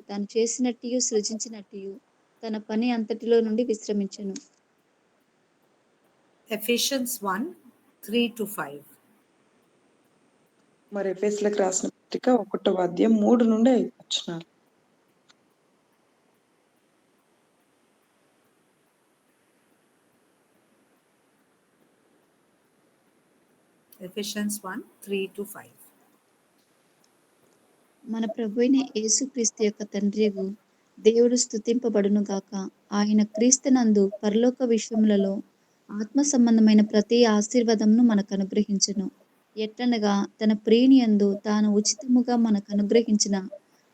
తాను చేసినట్టియు సృజించినట్టియు తన పని అంతటిలో నుండి విశ్రమించెను. Ephesians 1, 3-5. మరి ఎఫెసీయులకు రాసిన పత్రిక 1వ అధ్యాయం 3 నుండి 5 వచనాలు. Ephesians 1, 3-5. మన ప్రభువైన యేసుక్రీస్తు యొక్క తండ్రియగు దేవుడు స్తుతింపబడును గాక. ఆయన క్రీస్తునందు పరలోక విషయములలో ఆత్మ సంబంధమైన ప్రతి ఆశీర్వాదమును మనకు అనుగ్రహించును. ఎట్లనగా తన ప్రియుని యందు తాను ఉచితముగా మనకు అనుగ్రహించిన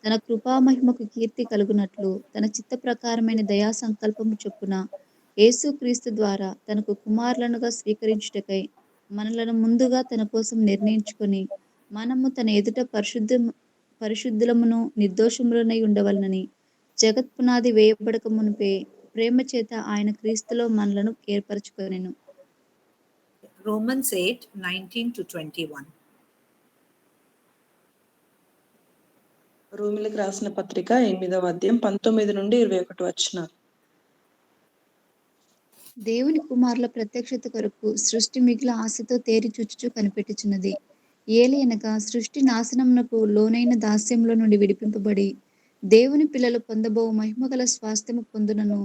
తన కృపామహిమకు కీర్తి కలుగునట్లు తన చిత్త ప్రకారమైన దయా సంకల్పము చొప్పున యేసుక్రీస్తు ద్వారా తనకు కుమారులనుగా స్వీకరించుటకై మనలను ముందుగా తన కోసం నిర్ణయించుకొని మనము తన ఎదుట పరిశుద్ధులమును నిర్దోషములనై ఉండవలనని జగత్ పునాది వేయబడక మునిపే ప్రేమ చేత ఆయన క్రీస్తులో మనలను ఏర్పరచుకొనెను. Romans 8, 19-21. రోమిలకు రాసిన పత్రిక 8వ అధ్యాయం 19 నుండి 21 వచనాలు. దేవుని కుమారుల ప్రత్యక్షత కొరకు సృష్టి మిగిలిన ఆశతో తేరి చూచుచు కనిపెట్టుచున్నది. ఏలయనగా సృష్టి నాశనమునకు లోనైన దాస్యంలో నుండి విడిపింపబడి దేవుని పిల్లలు పొందబో మహిమగల స్వాస్థ్యము పొందునను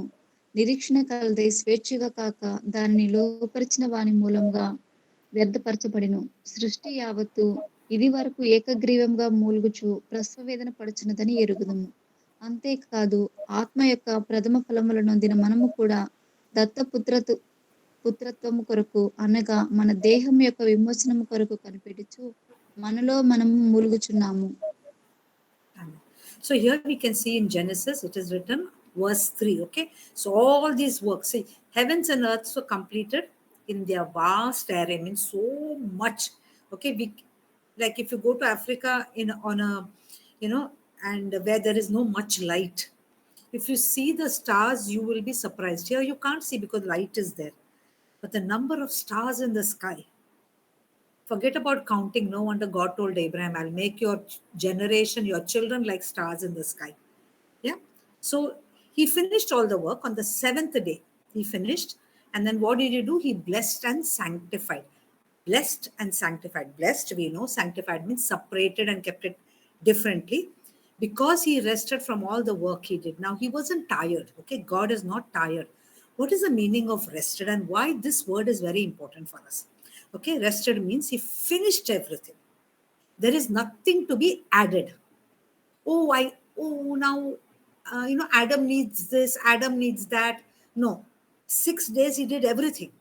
నిరీక్షణ కలదై స్వేచ్ఛగా కాక దానిని లోపరిచిన వాని మూలంగా వ్యర్థపరచబడిను. సృష్టి యావత్తు ఇది వరకు ఏకగ్రీవంగా మూలుగుచు ప్రసవ వేదన పడుచున్నదని ఎరుగుదుము. అంతేకాదు ఆత్మ యొక్క ప్రథమ ఫలములను నొందిన మనము కూడా పుత్రత్వము కొరకు అనగా మన దేహం యొక్క విమోచనము కొరకు కనిపెట్టుచు మనలో మనము మూలుగుచున్నాము. So here we can see in Genesis, it is written, verse 3. Okay, so all these works, see, heavens and earths were completed in their vast area. I mean, so much. Okay, we like if you go to Africa on a, and where there is no much light, if you see the stars, you will be surprised. Here you can't see because light is there, but the number of stars in the sky. Forget about counting. No wonder God told Abraham, I'll make your generation, your children like stars in the sky. Yeah. So he finished all the work on the 7th day. He finished. And then what did he do? He blessed and sanctified. Blessed and sanctified. Blessed, we know. Sanctified means separated and kept it differently. Because he rested from all the work he did. Now, he wasn't tired. Okay. God is not tired. What is the meaning of rested and why this word is very important for us? Okay, rested means he finished everything. There is nothing to be added. Now, Adam needs this, Adam needs that. No, 6 days he did everything.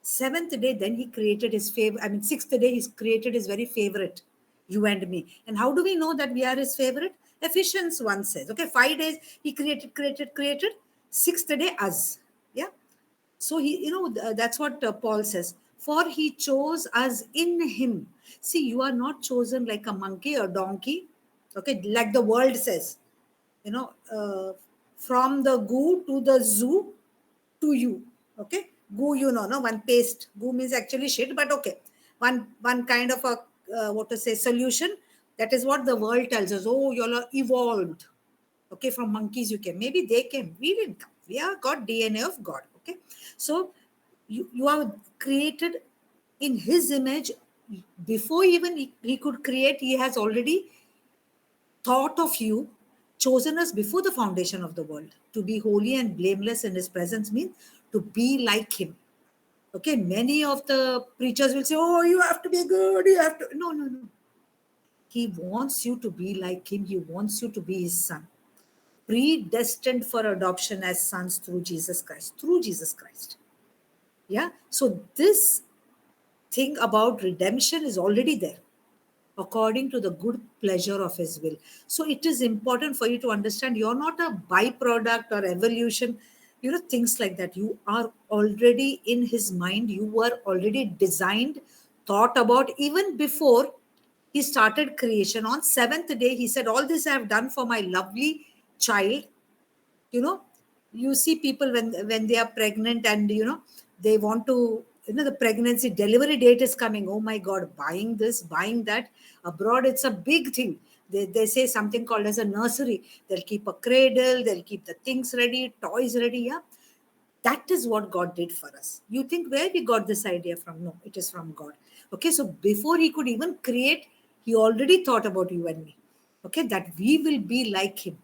7th day, then he created his favorite. 6th day, he created his very favorite, you and me. And how do we know that we are his favorite? Ephesians 1 says, okay, 5 days he created. 6th day, us. Yeah. So that's what Paul says. For he chose us in him. See, you are not chosen like a monkey or donkey. Okay, like the world says. From the goo to the zoo to you. Okay, goo, no, one paste. Goo means actually shit, but okay. One kind of a, solution. That is what the world tells us. Oh, you're evolved. Okay, from monkeys you came. Maybe they came. We didn't come. We have got DNA of God. Okay, so you are created in his image. Before even he could create, he has already thought of you, chosen us before the foundation of the world. To be holy and blameless in his presence means to be like him. Okay, many of the preachers will say, oh, you have to be good, you have to. No. He wants you to be like him. He wants you to be his son, predestined for adoption as sons through Jesus Christ. Yeah, so this thing about redemption is already there according to the good pleasure of his will. So it is important for you to understand you're not a byproduct or evolution, things like that. You are already in his mind. You were already designed, thought about even before he started creation. On 7th day, he said, all this I have done for my lovely child. You see people when they are pregnant and they want to, the pregnancy delivery date is coming. Oh my God, buying this, buying that. Abroad, it's a big thing. They say something called as a nursery. They'll keep a cradle, they'll keep the things ready, toys ready. Yeah, that is what God did for us. You think where we got this idea from? No, it is from God. Okay, so before He could even create, He already thought about you and me. Okay, that we will be like Him,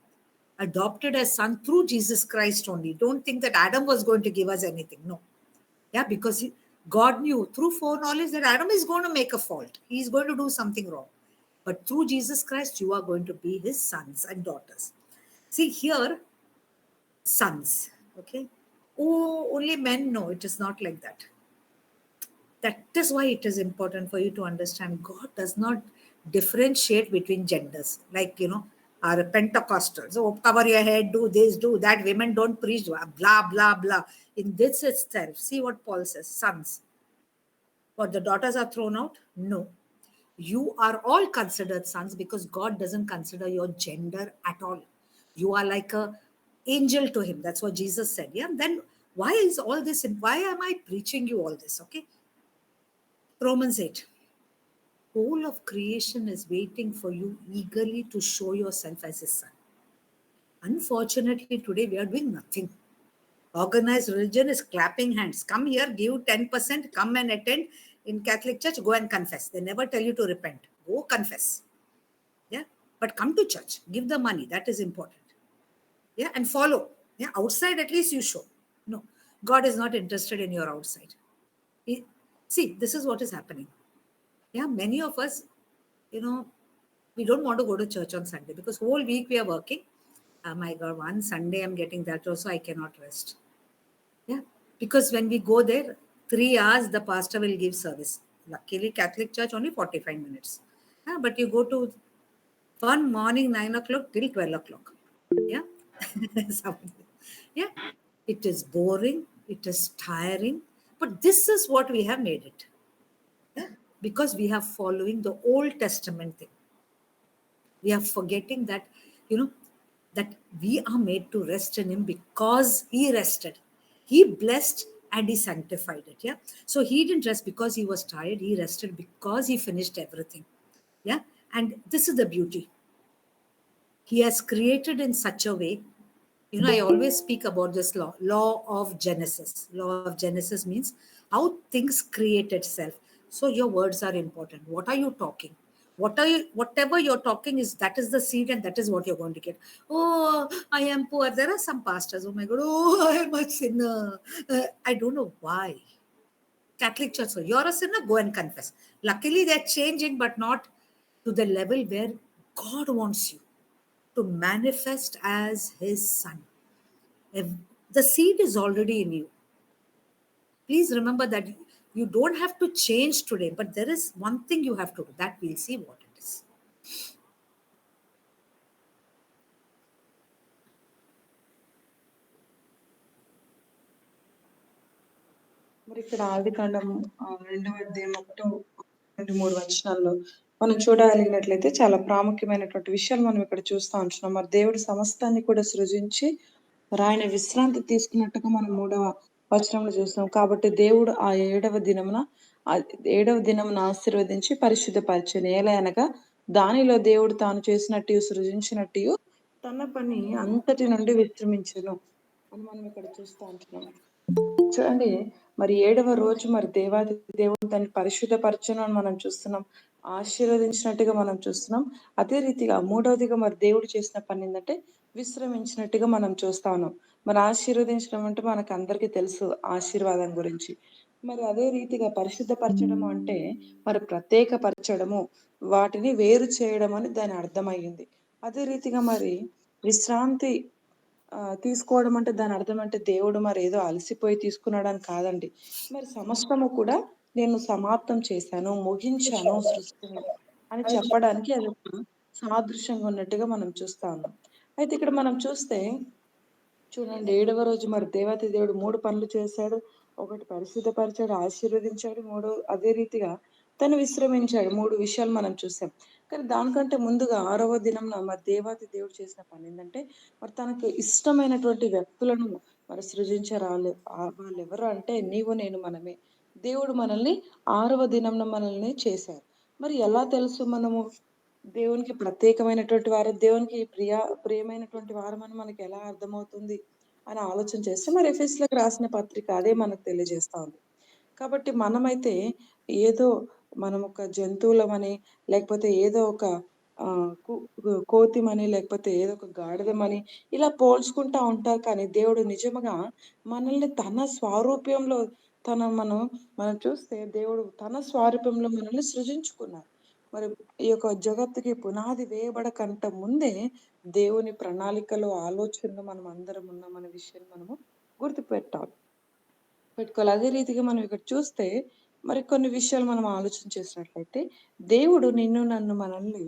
adopted as son through Jesus Christ only. Don't think that Adam was going to give us anything. No. Yeah, because God knew through foreknowledge that Adam is going to make a fault. He is going to do something wrong. But through Jesus Christ, you are going to be His sons and daughters. See here, sons. Okay. Oh, only men know. It is not like that. That is why it is important for you to understand God does not differentiate between genders. Like, our Pentecostals, oh, cover your head, do this, do that. Women don't preach, blah, blah, blah. In this itself, see what Paul says, sons. What, the daughters are thrown out? No. You are all considered sons because God doesn't consider your gender at all. You are like a angel to Him. That's what Jesus said. Yeah. Then why is all this? Why am I preaching you all this? Okay. Romans 8. Whole of creation is waiting for you eagerly to show yourself as His son. Unfortunately, today we are doing nothing. Organized religion is clapping hands. Come here, give 10%, come and attend. In Catholic Church, go and confess. They never tell you to repent. Go confess. Yeah. But come to church, give the money. That is important. Yeah. And follow. Yeah. Outside, at least you show. No. God is not interested in your outside. See, this is what is happening. Yeah. Many of us, we don't want to go to church on Sunday because whole week we are working. Oh my God, one Sunday I'm getting that also, I cannot rest. Yeah, because when we go there, 3 hours the pastor will give service. Luckily, Catholic Church only 45 minutes. Yeah, but you go to one morning 9 o'clock till 12 o'clock. Yeah, yeah, it is boring, it is tiring, but this is what we have made it. Yeah, because we are following the Old Testament thing. We are forgetting that, that we are made to rest in Him because He rested. He blessed and He sanctified it. Yeah. So He didn't rest because He was tired. He rested because He finished everything. Yeah. And this is the beauty. He has created in such a way. I always speak about this law of Genesis. Law of Genesis means how things create itself. So your words are important. What are you talking? Whatever you're talking is, that is the seed and that is what you're going to get. Oh, I am poor. There are some pastors, oh my God, oh, I am a sinner. I don't know why. Catholic Church, so you're a sinner, go and confess. Luckily, they're changing, but not to the level where God wants you to manifest as His son. If the seed is already in you. Please remember that you don't have to change today, but there is one thing you have to do. That we'll see what it is. మరి ఇక్కడ ఆదికాండము 2వ అధ్యాయం 1-3 వచనాల్లో మనం చూడగలిగినట్లయితే చాలా ప్రాముఖ్యమైనటువంటి విషయాలు మనం ఇక్కడ చూస్తా ఉంటున్నాం. మరి దేవుడు సమస్తాన్ని కూడా సృజించి మరి ఆయన విశ్రాంతి తీసుకున్నట్టుగా మనం 3వ వచనంలో చూస్తాం. కాబట్టి దేవుడు ఆ 7వ దినమున ఆశీర్వదించి పరిశుద్ధపరచెను. ఏలయనగా దానిలో దేవుడు తాను చేసినట్టు సృజించినట్టు తన పని అంతటి నుండి విశ్రమించెను అని మనం ఇక్కడ చూస్తా ఉంటున్నాం. చూడండి, మరి 7వ రోజు మరి దేవాది దేవుడు దాన్ని పరిశుద్ధపరచును అని మనం చూస్తున్నాం. ఆశీర్వదించినట్టుగా మనం చూస్తున్నాం. అదే రీతిగా 3వదిగా మరి దేవుడు చేసిన పని ఏంటంటే విశ్రమించినట్టుగా మనం చూస్తా ఉన్నాం. మరి ఆశీర్వదించడం అంటే మనకు అందరికీ తెలుసు ఆశీర్వాదం గురించి. మరి అదే రీతిగా పరిశుద్ధపరచడం అంటే మరి ప్రత్యేకపరచడము, వాటిని వేరు చేయడం అని దాని అర్థమయ్యింది. అదే రీతిగా మరి విశ్రాంతి తీసుకోవడం అంటే దాని అర్థం అంటే దేవుడు మరి ఏదో అలసిపోయి తీసుకున్నాడని కాదండి. మరి సమస్తము కూడా నేను సమాప్తం చేశాను, ముగించాను సృష్టిని అని చెప్పడానికి అది ఒక సాదృశ్యంగా ఉన్నట్టుగా మనం చూస్తా ఉన్నాం. అయితే ఇక్కడ మనం చూస్తే చూడండి, 7వ రోజు మరి దేవాతి దేవుడు 3 పనులు చేశాడు. ఒకటి పరిశుద్ధపరిచాడు, ఆశీర్వదించాడు. అదే రీతిగా తను విశ్రమించాడు. 3 విషయాలు మనం చూసాం. కానీ దానికంటే ముందుగా 6వ దినంన మరి దేవాతి దేవుడు చేసిన పని ఏంటంటే మరి తనకు ఇష్టమైనటువంటి వ్యక్తులను మరి సృజించరాలు. వాళ్ళెవరు అంటే నీవు నేను మనమే. దేవుడు మనల్ని 6వ దినంన మనల్ని చేశారు. మరి ఎలా తెలుసు మనము దేవునికి ప్రత్యేకమైనటువంటి వారు, దేవునికి ప్రియమైనటువంటి వారమని మనకెలా అర్థమవుతుంది అని ఆలోచన చేస్తే మరి ఎఫెసీయులకు రాసిన పత్రిక అదే మనకు తెలియజేస్తా ఉంది. కాబట్టి మనమైతే ఏదో మనం ఒక జంతువులమని, లేకపోతే ఏదో ఒక ఆహ్, కు కోతిమని, లేకపోతే ఏదో ఒక గాడిదమని ఇలా పోల్చుకుంటా ఉంటారు. కానీ దేవుడు నిజముగా మనల్ని తన స్వారూప్యంలో మనం చూస్తే దేవుడు తన స్వారూప్యంలో మనల్ని సృజించుకున్నారు. మరి ఈ యొక్క జగత్తుకి పునాది వేయబడకంట ముందే దేవుని ప్రణాళికలో, ఆలోచనలో మనం అందరం ఉన్నామనే విషయాన్ని మనము గుర్తుపెట్టాలి. పెట్టుకోవాలి. అదే రీతిగా మనం ఇక్కడ చూస్తే మరి కొన్ని విషయాలు మనం ఆలోచన చేసినట్లయితే, దేవుడు నిన్ను, నన్ను, మనల్ని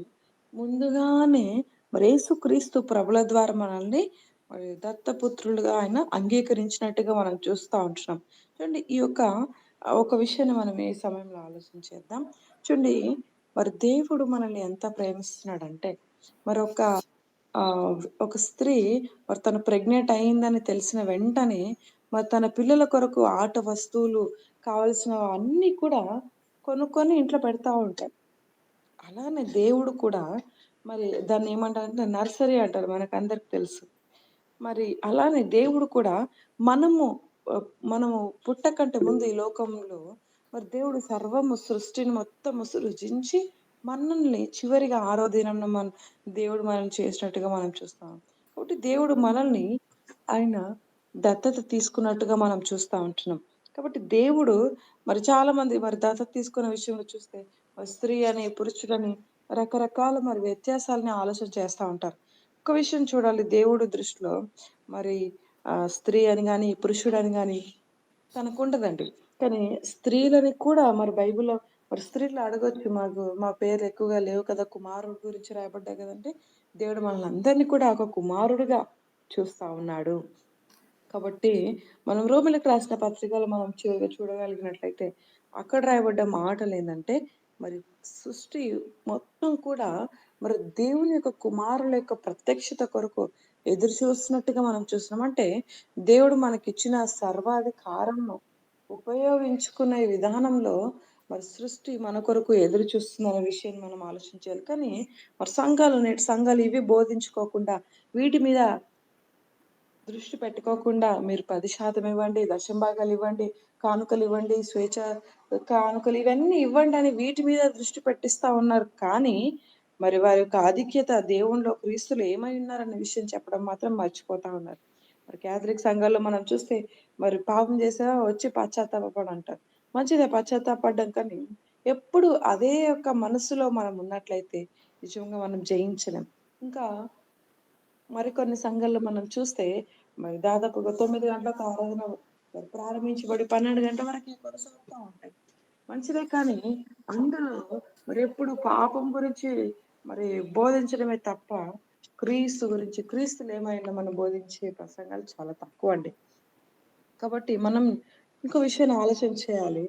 ముందుగానే మరి యేసుక్రీస్తు ప్రభుల ద్వారా మనల్ని మరి దత్తపుత్రులుగా ఆయన అంగీకరించినట్టుగా మనం చూస్తా ఉంటున్నాం. చూడండి ఈ యొక్క ఒక విషయాన్ని మనం ఈ సమయంలో ఆలోచన చేద్దాం. చూడండి మరి దేవుడు మనల్ని ఎంత ప్రేమిస్తున్నాడంటే మరొక ఒక స్త్రీ మరి తను ప్రెగ్నెంట్ అయిందని తెలిసిన వెంటనే మరి తన పిల్లల కొరకు ఆట వస్తువులు కావాల్సినవన్నీ కూడా కొనుక్కొని ఇంట్లో పెడతా ఉంటారు. అలానే దేవుడు కూడా మరి దాన్ని ఏమంటారంటే నర్సరీ అంటారు. మనకందరికి తెలుసు. మరి అలానే దేవుడు కూడా మనము మనము పుట్టకంటే ముందు ఈ లోకంలో మరి దేవుడు సర్వము సృష్టిని మొత్తము సృజించి మనల్ని చివరిగా ఆరో దినంన దేవుడు మనల్ని చేసినట్టుగా మనం చూస్తాం. కాబట్టి దేవుడు మనల్ని ఆయన దత్తత తీసుకున్నట్టుగా మనం చూస్తా ఉంటున్నాం. కాబట్టి దేవుడు మరి చాలా మంది మరి దత్తత తీసుకున్న విషయంలో చూస్తే మరి స్త్రీ అని, పురుషుడని రకరకాల మరి వ్యత్యాసాలని ఆలోచన చేస్తా ఉంటారు. ఒక విషయం చూడాలి దేవుడు దృష్టిలో మరి స్త్రీ అని గాని, పురుషుడని గాని తనకుండదండి. కానీ స్త్రీలని కూడా మరి బైబిల్‌లో మరి స్త్రీలు అడగొచ్చు. మా పేర్లు ఎక్కువగా లేవు కదా! కుమారుడు గురించి రాయబడ్డాయి కదండీ! దేవుడు మనల్ని అందరిని కూడా ఒక కుమారుడిగా చూస్తా ఉన్నాడు. కాబట్టి మనం రోమీయులకు రాసిన పత్రికలో మనం చూడగలిగినట్లయితే అక్కడ రాయబడ్డ మాటలేందంటే మరి సృష్టి మొత్తం కూడా మరి దేవుని యొక్క కుమారుల యొక్క ప్రత్యక్షత కొరకు ఎదురు చూస్తున్నట్టుగా మనం చూస్తున్నాం. అంటే దేవుడు మనకిచ్చిన సర్వాధికారంను ఉపయోగించుకునే విధానంలో మరి సృష్టి మన కొరకు ఎదురు చూస్తుందనే విషయాన్ని మనం ఆలోచించాలి. కానీ మరి నేటి సంఘాలు ఇవి బోధించుకోకుండా వీటి మీద దృష్టి పెట్టుకోకుండా మీరు 10% ఇవ్వండి, దశమ భాగాలు ఇవ్వండి, కానుకలు ఇవ్వండి, కానుకలు ఇవన్నీ ఇవ్వండి అని వీటి మీద దృష్టి పెట్టిస్తా ఉన్నారు. కానీ మరి వారి యొక్క ఆధిక్యత దేవునిలో క్రీస్తులో ఏమై ఉన్నారన్న విషయం చెప్పడం మాత్రం మర్చిపోతా ఉన్నారు. మరి క్యాథలిక్ సంఘాల్లో మనం చూస్తే మరి పాపం చేసావా వచ్చి పశ్చాత్తాపపడు అంటారు. మంచిదే పశ్చాత్తాపపడ్డం, కానీ ఎప్పుడు అదే యొక్క మనసులో మనం ఉన్నట్లయితే నిజంగా మనం జయించలేం. ఇంకా మరికొన్ని సంఘాల్లో మనం చూస్తే మరి దాదాపుగా 9 గంటలకు ఆరాధన మరి ప్రారంభించబడి 12 గంటల వరకు కొనసాగుతా ఉంటాయి. మంచిదే, కానీ అందులో మరి ఎప్పుడు పాపం గురించి మరి బోధించడమే తప్ప క్రీస్తు గురించి, క్రీస్తులు ఏమైనా మనం బోధించే ప్రసంగాలు చాలా తక్కువండి. కాబట్టి మనం ఇంకో విషయాన్ని ఆలోచన చేయాలి.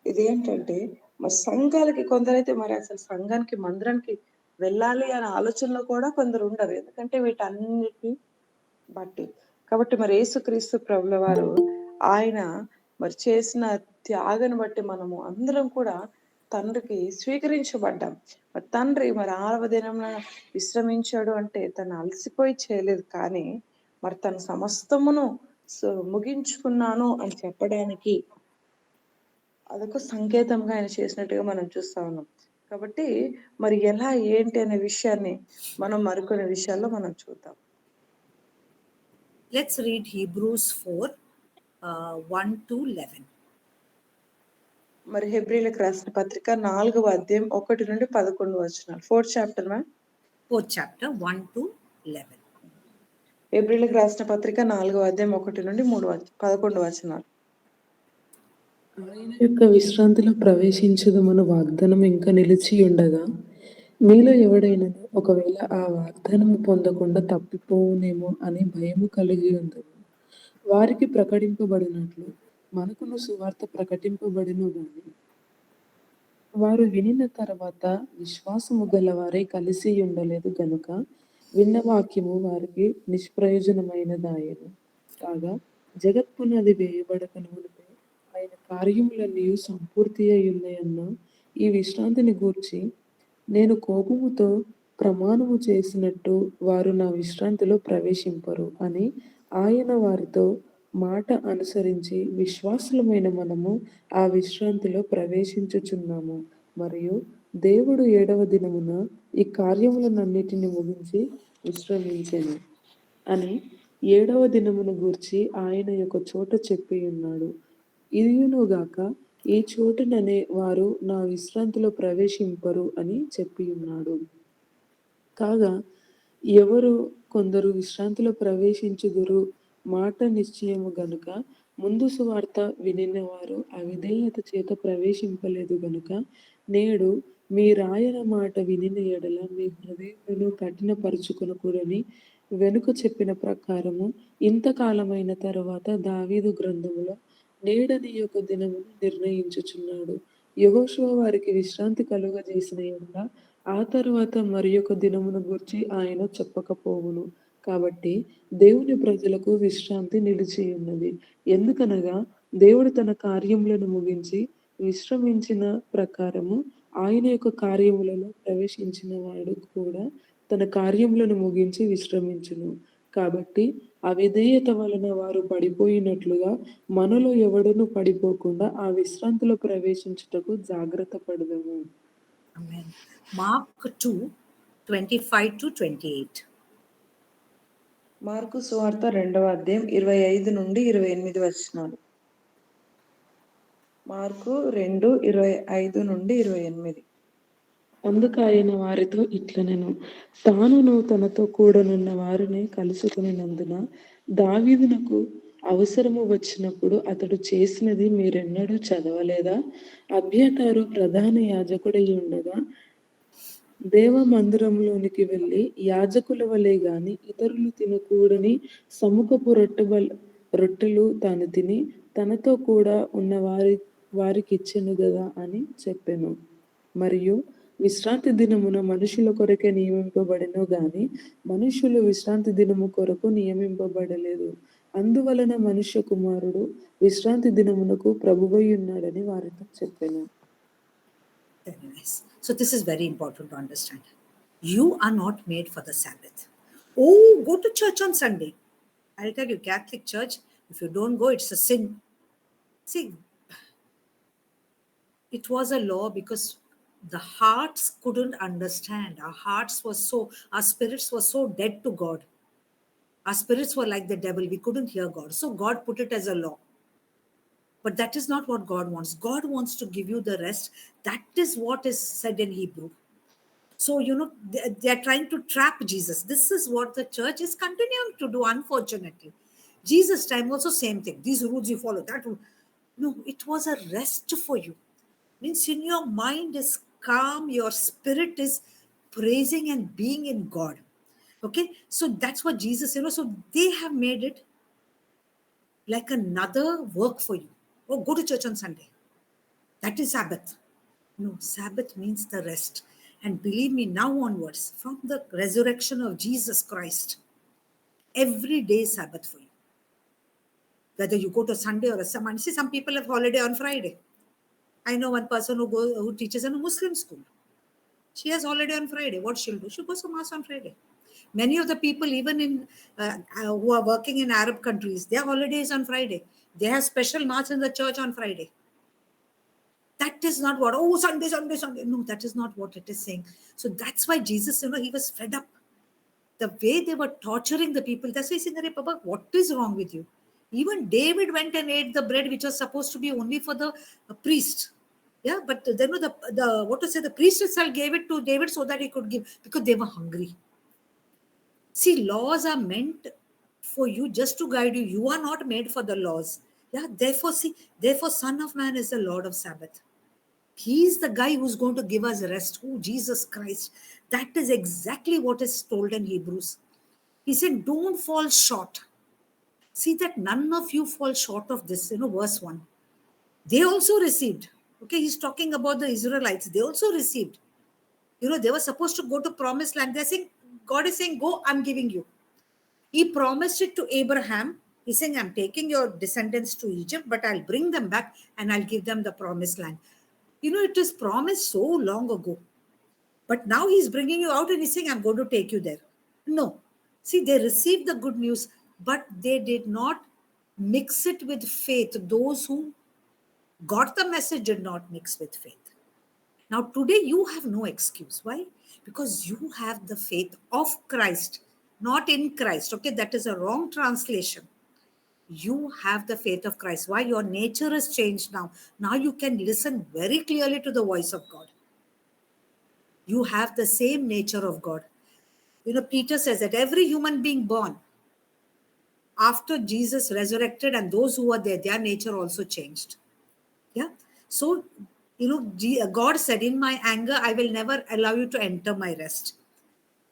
ఇదేంటంటే మరి సంఘాలకి కొందరైతే మరి అసలు సంఘానికి, మందిరానికి వెళ్ళాలి అనే ఆలోచనలో కూడా కొందరు ఉండరు. ఎందుకంటే వీటన్నిటిని బట్టి. కాబట్టి మరి యేసుక్రీస్తు ప్రభుల వారు ఆయన మరి చేసిన త్యాగాన్ని బట్టి మనము అందరం కూడా తండ్రికి స్వీకరించబడ్డాం. మరి తండ్రి మరి 6వ దినమున విశ్రమించాడు అంటే తను అలసిపోయి చేయలేదు, కానీ మరి తన సమస్తమును ముగించుకున్నాను అని చెప్పడానికి అదొక సంకేతంగా ఆయన చేసినట్టుగా మనం చూస్తా ఉన్నాం. కాబట్టి మరి ఎలా ఏంటి అనే విషయాన్ని మనం మరికొన్ని విషయాల్లో మనం చూద్దాం. Let's read Hebrews 4 1 to 11. మరి హెబ్రీలకు రాసిన పత్రిక 4వ అధ్యాయం 1 నుండి 11 వచనాలు. 4th chapter ma'am. 4th chapter 1 to 11. హెబ్రీలకు రాసిన పత్రిక 4వ అధ్యాయం 1 నుండి 11 వచనాలు. ఆయన యొక్క విశ్రాంతిలో ప్రవేశించదమను వాగ్దానం ఇంకా నిలిచి ఉండగా మీలో ఎవడైనను ఒకవేళ ఆ వాగ్దానము పొందకుండా తప్పిపోవునేమో అని భయము కలిగి ఉందము. వారికి ప్రకటింపబడినట్లు మనకును సువార్త ప్రకటింపబడిను గాని వారు వినిన తర్వాత విశ్వాసము గలవారై కలిసి ఉండలేదు గనుక విన్న వాక్యము వారికి నిష్ప్రయోజనమైనదాయను. కాగా జగత్పునాది వేయబడక మునుపే ఆయన కార్యములన్నీ సంపూర్తి అయి ఉన్నాయన్న ఈ విశ్రాంతిని గూర్చి నేను కోపముతో ప్రమాణము చేసినట్టు వారు నా విశ్రాంతిలో ప్రవేశింపరు అని ఆయన వారితో మాట అనుసరించి విశ్వాసులమైన మనము ఆ విశ్రాంతిలో ప్రవేశించుచున్నాము. మరియు దేవుడు 7వ దినమున ఈ కార్యములనన్నిటిని ముగించి విశ్రమించెను అని 7వ దినమును గూర్చి ఆయన ఒక చోట చెప్పి ఉన్నాడు. ఇదియునుగాక ఈ చోటుననే వారు నా విశ్రాంతిలో ప్రవేశింపరు అని చెప్పి ఉన్నాడు. కాగా ఎవరు కొందరు విశ్రాంతిలో ప్రవేశించుదురు మాట నిశ్చయము గనుక ముందు సువార్త వినినవారు అవిధేయత చేత ప్రవేశింపలేదు గనుక నేడు మీ రాయన మాట వినిన ఎడల మీ హృదయములను కఠినపరుచుకొనకూడని వెనుక చెప్పిన ప్రకారము ఇంతకాలమైన తరువాత దావీదు గ్రంథములో నేడని యొక్క దినమును నిర్ణయించుచున్నాడు. యెహోషువ వారికి విశ్రాంతి కలుగజేసిన ఎడల ఆ తరువాత మరి ఒక దినమును గూర్చి ఆయన చెప్పకపోవును. కాబట్టి దేవుని ప్రజలకు విశ్రాంతి నిలిచి ఉన్నది. ఎందుకనగా దేవుడు తన కార్యములను ముగించి విశ్రమించిన ప్రకారము ఆయన యొక్క కార్యములలో ప్రవేశించిన వాడు కూడా తన కార్యములను ముగించి విశ్రమించును. కాబట్టి అవిధేయత వలన వారు పడిపోయినట్లుగా మనలో ఎవడును పడిపోకుండా ఆ విశ్రాంతిలో ప్రవేశించుటకు జాగ్రత్త పడదము. Amen. Mark 2, 25 to 28. మార్కు సువార్త 2వ అధ్యాయం 25 నుండి 28 వచనాలు. మార్కు 2:25 నుండి 28. అందుకు ఆయన వారితో ఇట్లనెను, తానును తనతో కూడనున్న వారిని కలుసుకునినందున దావీదునకు అవసరము వచ్చినప్పుడు అతడు చేసినది మీరెన్నడూ చదవలేదా? అబ్యాతారు ప్రధాన యాజకుడై ఉండగా దేవ మందిరంలోనికి వెళ్ళి యాజకుల వలె గాని ఇతరులు తినకూడని సముఖపు రొట్టెలు తాను తిని తనతో కూడా ఉన్న వారికిచ్చెను గదా అని చెప్పెను. మరియు విశ్రాంతి దినమున మనుషుల కొరకే నియమింపబడెను గాని మనుషులు విశ్రాంతి దినము కొరకు నియమింపబడలేదు. అందువలన మనుష్య కుమారుడు విశ్రాంతి దినమునకు ప్రభువై ఉన్నాడని వారితో చెప్పెను. Very nice. So this is very important to understand. You are not made for the Sabbath. Oh, go to church on Sunday. I'll tell you, Catholic Church, if you don't go, it's a sin. See, it was a law because the hearts couldn't understand. Our spirits were so dead to God. Our spirits were like the devil. We couldn't hear God. So God put it as a law. But that is not what God wants. God wants to give you the rest. That is what is said in Hebrew. So, they are trying to trap Jesus. This is what the church is continuing to do, unfortunately. Jesus' time also same thing. These rules you follow, that rule. No, it was a rest for you. Means in your mind is calm, your spirit is praising and being in God. Okay, so that's what Jesus, so they have made it like another work for you. Oh, go to church on Sunday. That is Sabbath. No, Sabbath means the rest. And believe me, now onwards, from the resurrection of Jesus Christ, every day is Sabbath for you. Whether you go to Sunday or a Sunday. See, some people have holiday on Friday. I know one person who teaches in a Muslim school. She has holiday on Friday. What she'll do? She goes to Mass on Friday. Many of the people, even in who are working in Arab countries, their holiday is on Friday. They have special Mass in the church on Friday. That is not what, oh, Sunday. No, that is not what it is saying. So that's why Jesus, he was fed up. The way they were torturing the people, that's why he's saying, Papa, what is wrong with you? Even David went and ate the bread which was supposed to be only for the priest. Yeah, but then the priest itself gave it to David so that he could give, because they were hungry. See, laws are meant for you just to guide you. You are not made for the laws. Yeah, therefore, Son of Man is the Lord of Sabbath. He is the guy who's going to give us rest. Oh, Jesus Christ. That is exactly what is told in Hebrews. He said, don't fall short. See that none of you fall short of this, verse 1. They also received. Okay, he's talking about the Israelites. They also received. They were supposed to go to promised land. They're saying, God is saying, go, I'm giving you. He promised it to Abraham. He's saying, I'm taking your descendants to Egypt, but I'll bring them back and I'll give them the promised land. It was promised so long ago. But now he's bringing you out and he's saying, I'm going to take you there. No. See, they received the good news, but they did not mix it with faith. Those who got the message did not mix with faith. Now, today you have no excuse. Why? Because you have the faith of Christ, not in Christ. Okay, that is a wrong translation. You have the faith of Christ. Why? Your nature has changed now. Now you can listen very clearly to the voice of God. You have the same nature of God. You know, Peter says that every human being born after Jesus resurrected and those who were there, their nature also changed. Yeah. So, you know, God said, in my anger, I will never allow you to enter my rest.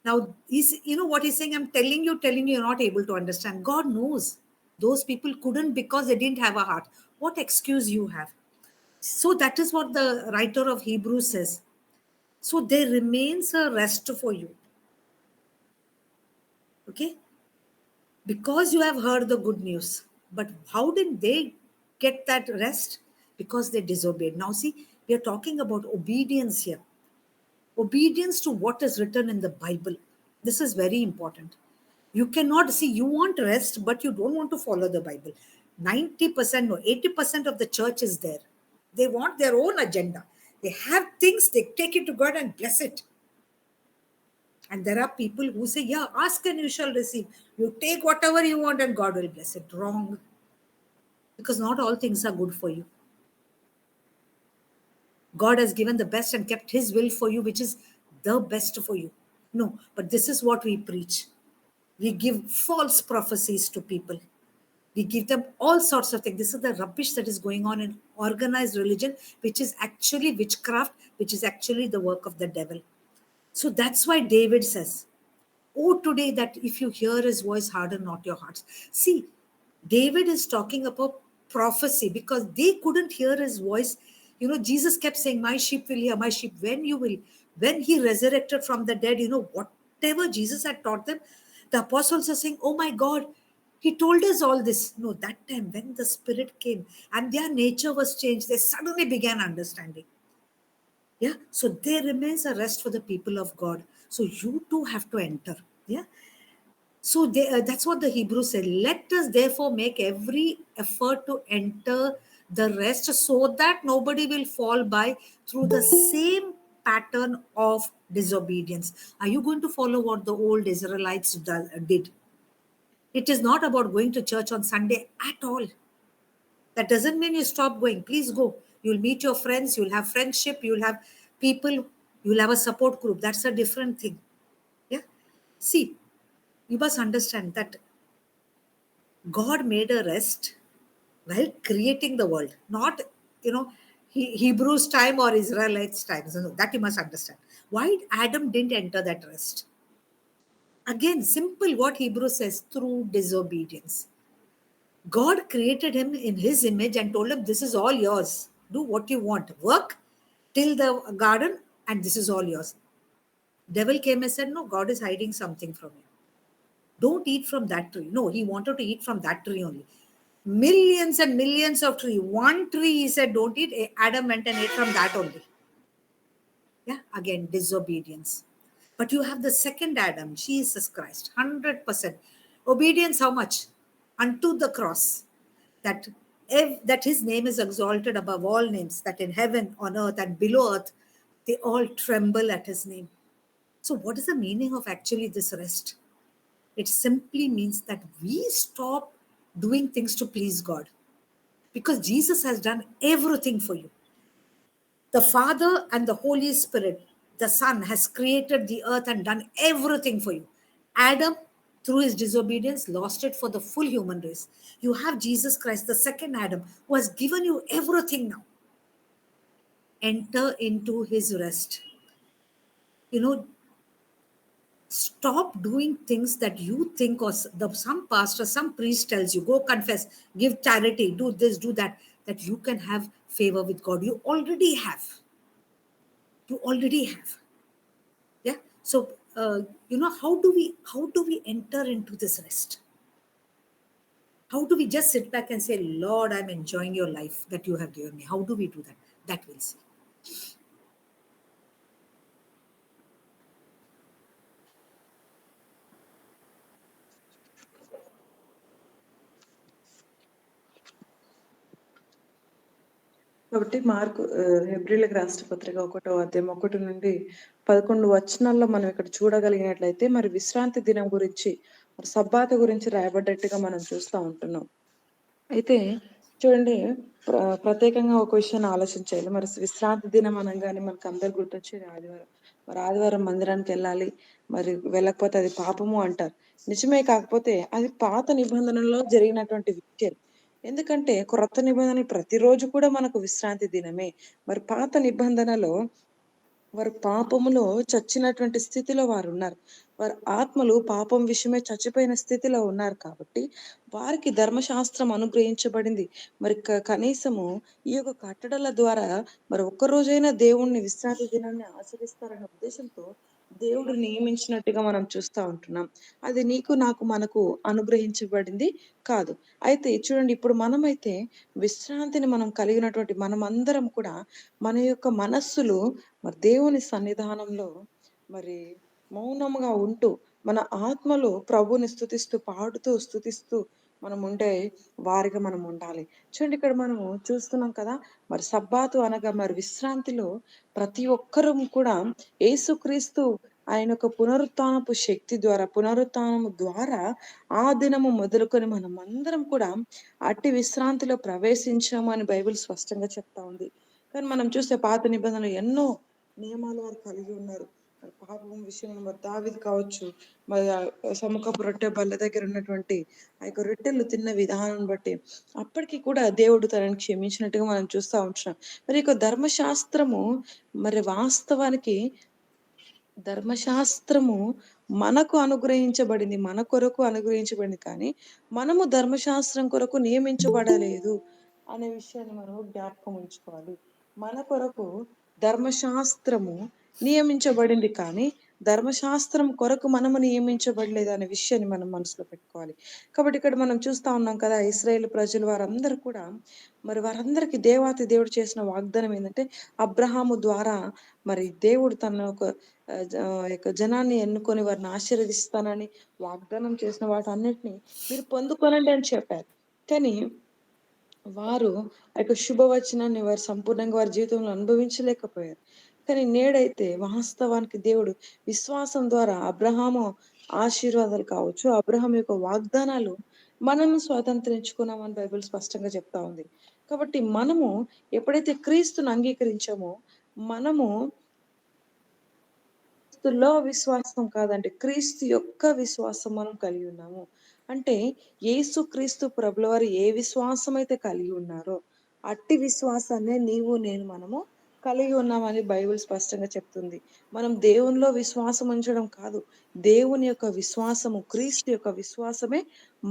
Now, you know what he's saying? I'm telling you, you're not able to understand. God knows those people couldn't because they didn't have a heart. What excuse you have? So that is what the writer of Hebrews says. So there remains a rest for you. Okay? Because you have heard the good news. But how did they get that rest? Because they disobeyed. Now, see, we are talking about obedience here. Obedience to what is written in the Bible. This is very important. You cannot see, you want rest, but you don't want to follow the Bible. 90%, no, 80% of the church is there. They want their own agenda. They have things, they take it to God and bless it. And there are people who say, yeah, ask and you shall receive. You take whatever you want and God will bless it. Wrong. Because not all things are good for you. God has given the best and kept his will for you, which is the best for you. No, but this is what we preach. We give false prophecies to people. We give them all sorts of things. This is the rubbish that is going on in organized religion, which is actually witchcraft, which is actually the work of the devil. So that's why David says, oh, today that if you hear his voice, harden not your hearts. See, David is talking about prophecy because they couldn't hear his voice. You know, Jesus kept saying, my sheep will hear, my sheep. When he resurrected from the dead, you know, whatever Jesus had taught them, the apostles are saying, oh my God, he told us all this. No, that time when the Spirit came and their nature was changed, they suddenly began understanding. Yeah. So there remains a rest for the people of God. So you too have to enter. Yeah. So that's what the Hebrews said. Let us therefore make every effort to enter the rest so that nobody will fall by through the same pattern of disobedience. Are you going to follow what the old Israelites did? It is not about going to church on Sunday at all. That doesn't mean you stop going. Please go. You'll meet your friends, you'll have friendship, you'll have people, you'll have a support group. That's a different thing. Yeah. See, you must understand that God made a rest while creating the world, not, you know, Hebrews time or Israelites time. So that you must understand. Why Adam didn't enter that rest? Again, simple what Hebrews says, through disobedience. God created him in his image and told him, this is all yours. Do what you want. Work till the garden and this is all yours. Devil came and said, no, God is hiding something from you. Don't eat from that tree. No, he wanted to eat from that tree only. Millions and millions of trees. One tree, he said, don't eat. Adam went and ate from that only. Yeah, again, disobedience. But you have the second Adam, Jesus Christ, 100%. Obedience, how much? Unto the cross. That his name is exalted above all names, that in heaven, on earth, and below earth, they all tremble at his name. So what is the meaning of actually this rest? It simply means that we stop doing things to please God. Because Jesus has done everything for you. The Father and the Holy Spirit, the Son, has created the earth and done everything for you. Adam, through his disobedience, lost it for the full human race. You have Jesus Christ, the second Adam, who has given you everything now. Enter into his rest. You know, stop doing things that you think, or some pastor, some priest tells you, go confess, give charity, do this, do that, that you can have favor with God. You already have. You already have. Yeah. So, you know, how do we enter into this rest? How do we just sit back and say, Lord, I'm enjoying your life that you have given me? How do we do that? That we'll see. కాబట్టి హెబ్రీయులకు రాసిన పత్రిక 1వ అధ్యాయం 1 నుండి 11 వచనాల్లో మనం ఇక్కడ చూడగలిగినట్లయితే మరి విశ్రాంతి దినం గురించి, మరి సబ్బాతు గురించి రాయబడ్డట్టుగా మనం చూస్తా ఉంటున్నాం. అయితే చూడండి, ప్రత్యేకంగా ఒక విషయాన్ని ఆలోచించాలి. మరి విశ్రాంతి దినం అనగానే మనకు అందరు గుర్తొచ్చేది ఆదివారం. మరి ఆదివారం మందిరానికి వెళ్ళాలి, మరి వెళ్ళకపోతే అది పాపము అంటారు. నిజమే, కాకపోతే అది పాత నిబంధనలో జరిగినటువంటి విషయం. ఎందుకంటే క్రొత్త నిబంధన ప్రతిరోజు కూడా మనకు విశ్రాంతి దినమే. మరి పాత నిబంధనలో వారు పాపములో చచ్చినటువంటి స్థితిలో వారు ఉన్నారు. వారి ఆత్మలు పాపం విషయమై చచ్చిపోయిన స్థితిలో ఉన్నారు కాబట్టి వారికి ధర్మశాస్త్రం అనుగ్రహించబడింది. మరి కనీసము ఈ యొక్క కట్టడల ద్వారా మరి ఒక్క రోజైనా దేవుణ్ణి విశ్రాంతి దినాన్ని ఆచరిస్తారనే ఉద్దేశంతో దేవుడు నియమించినట్టుగా మనం చూస్తా ఉంటున్నాం. అది నీకు నాకు మనకు అనుగ్రహించబడింది కాదు. అయితే చూడండి, ఇప్పుడు మనమైతే విశ్రాంతిని మనం కలిగినటువంటి మనమందరం కూడా మన యొక్క మనస్సులు మరి దేవుని సన్నిధానంలో మరి మౌనముగా ఉంటూ మన ఆత్మలో ప్రభుని స్తుతిస్తూ పాడుతూ స్తుతిస్తూ మనం ఉండే వారిగా మనం ఉండాలి. చూడండి, ఇక్కడ మనము చూస్తున్నాం కదా, మరి సబ్బాతు అనగా మరి విశ్రాంతిలో ప్రతి ఒక్కరూ కూడా యేసుక్రీస్తు ఆయన యొక్క పునరుత్థానపు శక్తి ద్వారా, పునరుత్థానము ద్వారా ఆ దినము మొదలుకొని మనం అందరం కూడా అట్టి విశ్రాంతిలో ప్రవేశించాము అని బైబిల్ స్పష్టంగా చెప్తా ఉంది. కానీ మనం చూస్తే పాత నిబంధనలు ఎన్నో నియమాలు వారు కలిగి ఉన్నారు. మరి పాపం విషయంలో మరి దావీదు కావచ్చు, మరి సముఖపు రొట్టె బల్ల దగ్గర ఉన్నటువంటి ఆ యొక్క రొట్టెలు తిన్న విధానం బట్టి అప్పటికి కూడా దేవుడు తనని క్షమించినట్టుగా మనం చూస్తా ఉంటున్నాం. మరి యొక్క ధర్మశాస్త్రము మరి వాస్తవానికి ధర్మశాస్త్రము మనకు అనుగ్రహించబడింది, మన కొరకు అనుగ్రహించబడింది. కానీ మనము ధర్మశాస్త్రం కొరకు నియమించబడలేదు అనే విషయాన్ని మనం జ్ఞాపకం ఉంచుకోవాలి. మన కొరకు ధర్మశాస్త్రము నియమించబడింది, కానీ ధర్మశాస్త్రం కొరకు మనము నియమించబడలేదు అనే విషయాన్ని మనం మనసులో పెట్టుకోవాలి. కాబట్టి ఇక్కడ మనం చూస్తా ఉన్నాం కదా, ఇశ్రాయేలు ప్రజలు వారందరూ కూడా మరి వారందరికీ దేవాతి దేవుడు చేసిన వాగ్దానం ఏంటంటే అబ్రహాము ద్వారా మరి దేవుడు తన యొక్క జనాన్ని ఎన్నుకొని వారిని ఆశీర్వదిస్తానని వాగ్దానం చేసిన వాటన్నిటిని మీరు పొందుకోనండి అని చెప్పారు. కానీ వారు ఆ యొక్క శుభవచనాన్ని వారు సంపూర్ణంగా వారి జీవితంలో అనుభవించలేకపోయారు. కానీ నేడైతే వాస్తవానికి దేవుడు విశ్వాసం ద్వారా అబ్రహాము ఆశీర్వాదాలు కావచ్చు, అబ్రహాం యొక్క వాగ్దానాలు మనము స్వాతంత్రించుకున్నామని బైబిల్ స్పష్టంగా చెప్తా ఉంది. కాబట్టి మనము ఎప్పుడైతే క్రీస్తును అంగీకరించామో, మనము క్రీస్తులో విశ్వాసం కాదండి, క్రీస్తు యొక్క విశ్వాసం మనం కలిగి ఉన్నాము. అంటే యేసుక్రీస్తు ప్రభుల వారు ఏ విశ్వాసం అయితే కలిగి ఉన్నారో అట్టి విశ్వాసాన్ని నీవు నేను మనము కలిగి ఉన్నామని బైబిల్ స్పష్టంగా చెప్తుంది. మనం దేవునిలో విశ్వాసం ఉంచడం కాదు, దేవుని యొక్క విశ్వాసము, క్రీస్తు యొక్క విశ్వాసమే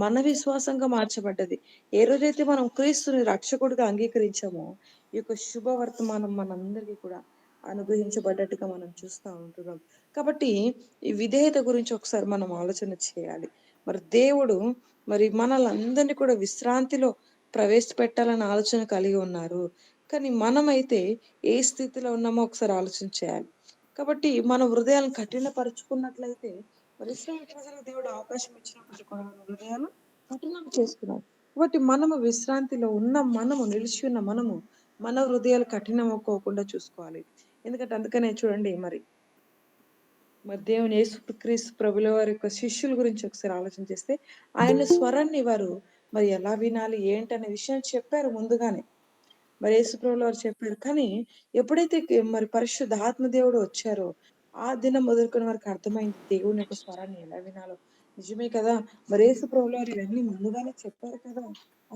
మన విశ్వాసంగా మార్చబడ్డది. ఏ రోజైతే మనం క్రీస్తుని రక్షకుడిగా అంగీకరించామో ఈ యొక్క శుభవర్తమానం మనందరికీ కూడా అనుగ్రహించబడ్డట్టుగా మనం చూస్తా ఉంటున్నాం. కాబట్టి ఈ విధేయత గురించి ఒకసారి మనం ఆలోచన చేయాలి. మరి దేవుడు మరి మనలందరినీ కూడా విశ్రాంతిలో ప్రవేశపెట్టాలని ఆలోచన కలిగి ఉన్నారు. కానీ మనమైతే ఏ స్థితిలో ఉన్నామో ఒకసారి ఆలోచన చేయాలి. కాబట్టి మన హృదయాలను కఠినపరుచుకున్నట్లయితే మరి ఇశ్రాయేలు ప్రజలకు దేవుడు అవకాశం ఇచ్చినప్పుడు కూడా మన హృదయాలు కఠినం చేసుకున్నారు. కాబట్టి మనము విశ్రాంతిలో ఉన్న మనము, నిలిచి ఉన్న మనము మన హృదయాలు కఠినమవుకోకుండా చూసుకోవాలి. ఎందుకంటే అందుకనే చూడండి, మరి దేవుని యేసుక్రీస్తు ప్రభుల వారి యొక్క శిష్యుల గురించి ఒకసారి ఆలోచన చేస్తే ఆయన స్వరాన్ని వారు మరి ఎలా వినాలి ఏంటనే విషయం చెప్పారు ముందుగానే. మరి యేసు ప్రభుల వారు చెప్పారు. కానీ ఎప్పుడైతే మరి పరిశుద్ధ ఆత్మదేవుడు వచ్చారో ఆ దినం మొదలుకొని వారికి అర్థమైంది దేవుని యొక్క స్వరాన్ని ఎలా వినాలో. నిజమే కదా, మరి యేసు ప్రభుల వారు ఇవన్నీ ముందుగానే చెప్పారు కదా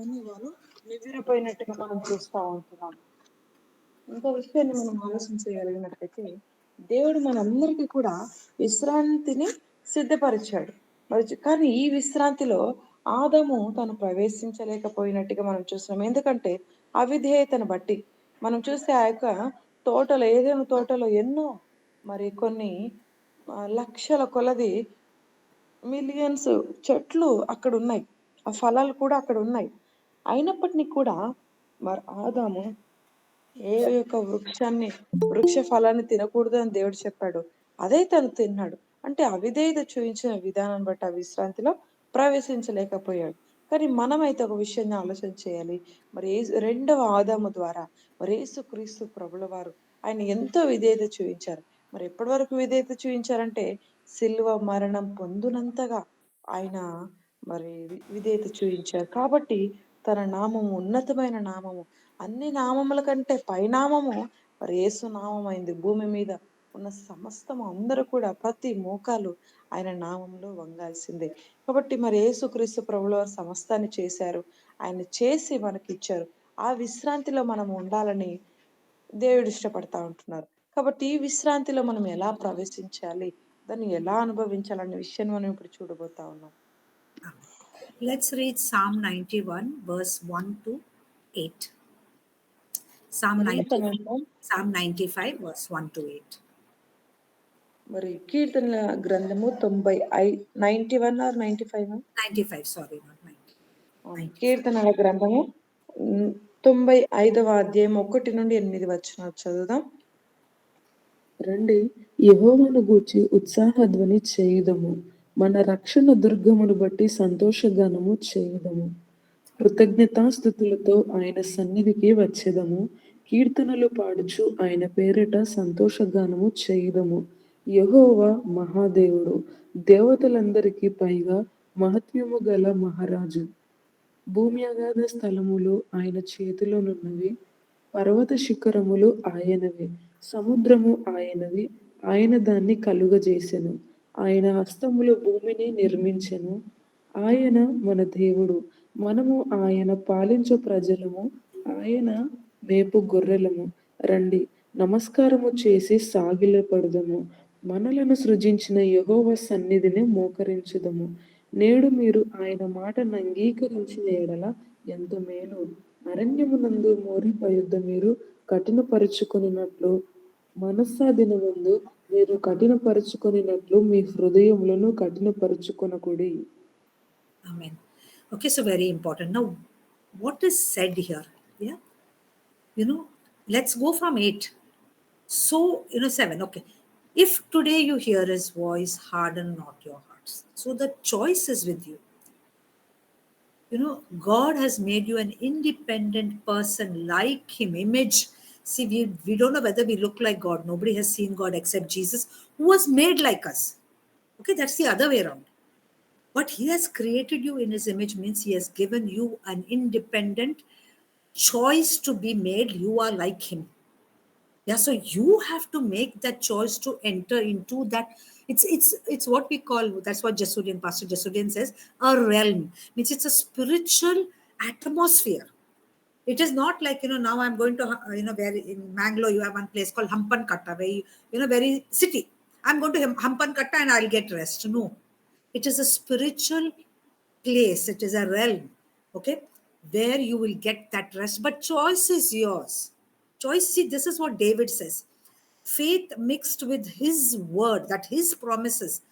అని వారు నివ్వెరపోయినట్టుగా మనం చూస్తా ఉంటున్నాం. ఇంకో విషయాన్ని మనం ఆలోచన చేయగలిగినట్లయితే దేవుడు మనందరికీ కూడా విశ్రాంతిని సిద్ధపరిచాడు. మరి కానీ ఈ విశ్రాంతిలో ఆదాము తను ప్రవేశించలేకపోయినట్టుగా మనం చూస్తున్నాం. ఎందుకంటే అవిధేయతను బట్టి మనం చూస్తే ఆ యొక్క తోటలో, ఏదైనా తోటలో ఎన్నో మరి కొన్ని లక్షల కొలది మిలియన్స్ చెట్లు అక్కడ ఉన్నాయి, ఆ ఫలాలు కూడా అక్కడ ఉన్నాయి. అయినప్పటికీ కూడా మరి ఆదాము ఏ యొక్క వృక్ష ఫలాన్ని తినకూడదు అని దేవుడు చెప్పాడు, అదే తను తిన్నాడు. అంటే అవిధేయత చూపించిన విధానాన్ని బట్టి ఆ విశ్రాంతిలో ప్రవేశించలేకపోయాడు. కానీ మనమైతే ఒక విషయాన్ని ఆలోచన చేయాలి. మరి రెండవ ఆదాము ద్వారా మరి యేసుక్రీస్తు ప్రభుల వారు ఆయన ఎంతో విధేయత చూయించారు. మరి ఎప్పటి వరకు విధేయత చూయించారంటే సిలువ మరణం పొందునంతగా ఆయన మరి విధేయత చూయించారు. కాబట్టి తన నామము ఉన్నతమైన నామము. అన్ని నామముల కంటే పైనామము మరి యేసు నామమైంది. భూమి మీద ఉన్న సమస్తము అందరూ కూడా ప్రతి మోకాలు ఆయన నామంలో వంగాల్సిందే. కాబట్టి మరి యేసుక్రీస్తు ప్రభుల వారు సమస్తాన్ని చేశారు. ఆయన చేసి మనకిచ్చారు. ఆ విశ్రాంతిలో మనం ఉండాలని దేవుడు ఇష్టపడతా ఉంటున్నారు. కాబట్టి ఈ విశ్రాంతిలో మనం ఎలా ప్రవేశించాలి? దాన్ని ఎలా అనుభవించాలనే విషయాన్ని మనం ఇప్పుడు చూడబోతా ఉన్నాం. Let's read Psalm 91, verse 1 to 8. Psalm మరి ఈ 90, సమయంలో Psalm 95, verse 1 to 8. మరి కీర్తనల గ్రంథము 91 ఆర్ 95 95, sorry, not 90. కీర్తనల గ్రంథము 95వ అధ్యాయం 1 నుండి 8 వచనాలు చదువుదాం. రండి, యెహోవాను గూర్చి ఉత్సాహధ్వని చేయుదము, మన రక్షణ దుర్గమును బట్టి సంతోషగానము చేయుదము. కృతజ్ఞతాస్తుతులతో ఆయన సన్నిధికి వచ్చెదము, కీర్తనలు పాడుచు ఆయన పేరిట సంతోషగానము చేయుదము. యెహోవా మహాదేవుడు, దేవతలందరికీ పైగా మహత్యము గల మహారాజు. భూమి అగాధ స్థలములు ఆయన చేతిలోనున్నవి, పర్వత శిఖరములు ఆయనవే, సముద్రము ఆయనది, ఆయన దాన్ని కలుగజేసెను. ఆయన హస్తములు భూమిని నిర్మించెను. ఆయన మన దేవుడు, మనము ఆయన పాలించు ప్రజలము, ఆయన మేపు గొర్రెలము. రండి, నమస్కారము చేసి సాగిలపడుదము, మనలను సృజించిన యెహోవా సన్నిధిని మోకరించుదము. నేడు మీరు ఆయన మాటను అంగీకరించిన ఎడల ఎంత మేలు. అరణ్యమునందు మోరిపా యుద్ధ మీరు కఠినపరుచుకొనినట్లు, మనస్సా దినమందు మీరు కఠినపరుచుకొనినట్లు మీ హృదయములను కఠినపరుచుకొనకుడి. Amen. Okay, so very important. Now, what is said here? Yeah, let's go from 8. So, 7. Okay. If today you hear his voice, harden not your hearts. So the choice is with you. God has made you an independent person like him, image. See, we don't know whether we look like God. Nobody has seen God except Jesus, who was made like us. Okay, that's the other way around. But he has created you in his image, means he has given you an independent choice to be made. You are like him. Yeah, so you have to make that choice to enter into that. It's what we call, that's what Pastor Jesudian says, a realm. Means it's a spiritual atmosphere. It is not like, now I'm going to, where in Mangalore you have one place called Hampankatta, where very city. I'm going to Hampankatta and I'll get rest. No, it is a spiritual place. It is a realm, okay, where you will get that rest. But choice is yours. Choice, see, this is what David says. Faith mixed with his word, that his promises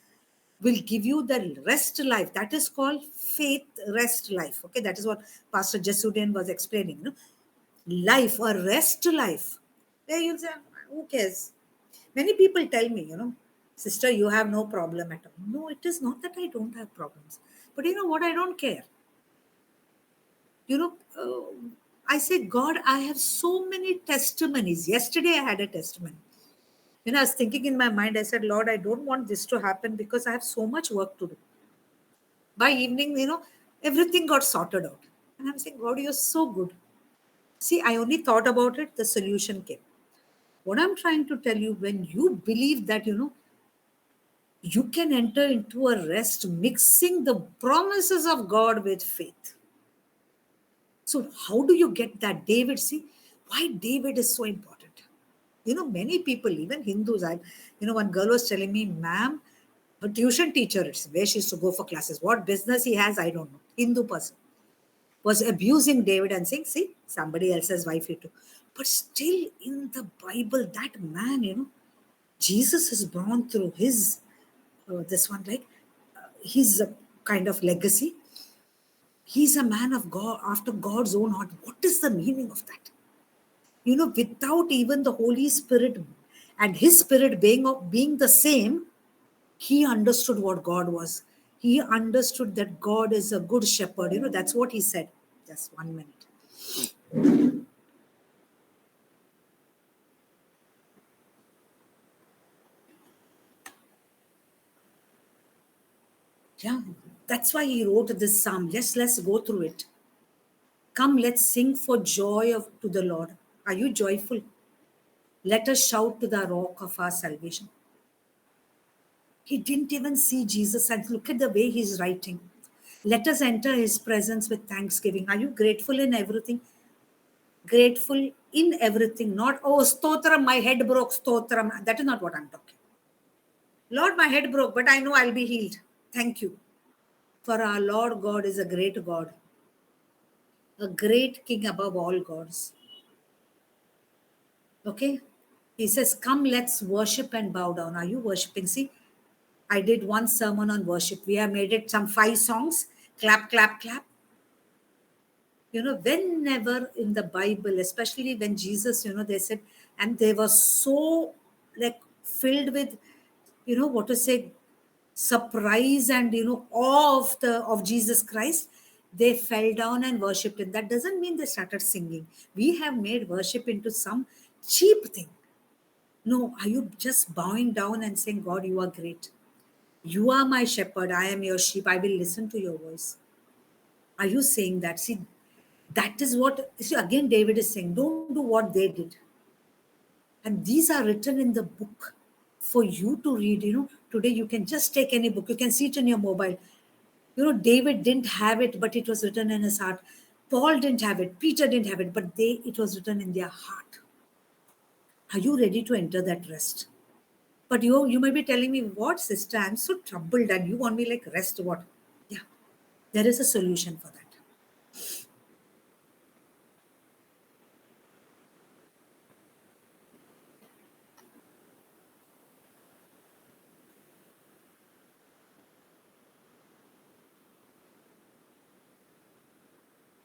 will give you the rest life. That is called faith rest life. Okay, that is what Pastor Jesudian was explaining. Life, a rest life. There you'll say, who cares? Many people tell me, sister, you have no problem at all. No, it is not that I don't have problems. But you know what? I don't care. I say, God, I have so many testimonies. Yesterday I had a testimony. I was thinking in my mind, I said, Lord, I don't want this to happen because I have so much work to do. By evening, everything got sorted out. And I'm saying, God, you're so good. See, I only thought about it, the solution came. What I'm trying to tell you, when you believe that, you can enter into a rest, mixing the promises of God with faith. So how do you get that? David, see, why David is so important. Many people, even Hindus, one girl was telling me, ma'am, a tuition teacher, it's where she used to go for classes. What business he has, I don't know. Hindu person was abusing David and saying, see, somebody else's wife you too. But still in the Bible, that man, Jesus is born through his, this one, right? His kind of legacy. He's a man of God, after God's own heart. What is the meaning of that? Without even the Holy Spirit and his spirit being the same, he understood what God was. He understood that God is a good shepherd. That's what he said. Just 1 minute. Yeah, that's why he wrote this psalm. Let's go through it. Come, let's sing for joy to the Lord. Are you joyful? Let us shout to the rock of our salvation. He didn't even see Jesus, and look at the way he's writing. Let us enter his presence with thanksgiving. Are you grateful in everything? Grateful in everything, not, oh, stotram, my head broke, stotram. That is not what I'm talking. Lord, my head broke, but I know I'll be healed. Thank you. For our Lord God is a great God, a great King above all gods. Okay? He says, come, let's worship and bow down. Are you worshiping? See, I did one sermon on worship. We have made it some 5 songs. Clap, clap, clap. Whenever in the Bible, especially when Jesus, they said, and they were so like filled with, what to say, surprise and awe of Jesus Christ, they fell down and worshipped him. That doesn't mean they started singing. We have made worship into some cheap thing. No, are you just bowing down and saying, God, you are great. You are my shepherd. I am your sheep. I will listen to your voice. Are you saying that? See, that is what, see, again, David is saying, don't do what they did. And these are written in the book for you to read. Today you can just take any book. You can see it in your mobile. David didn't have it, but it was written in his heart. Paul didn't have it. Peter didn't have it, but it was written in their heart. Are you ready to enter that rest? But you might be telling me, what, sister? I'm so troubled and you want me like rest what? Yeah, there is a solution for that.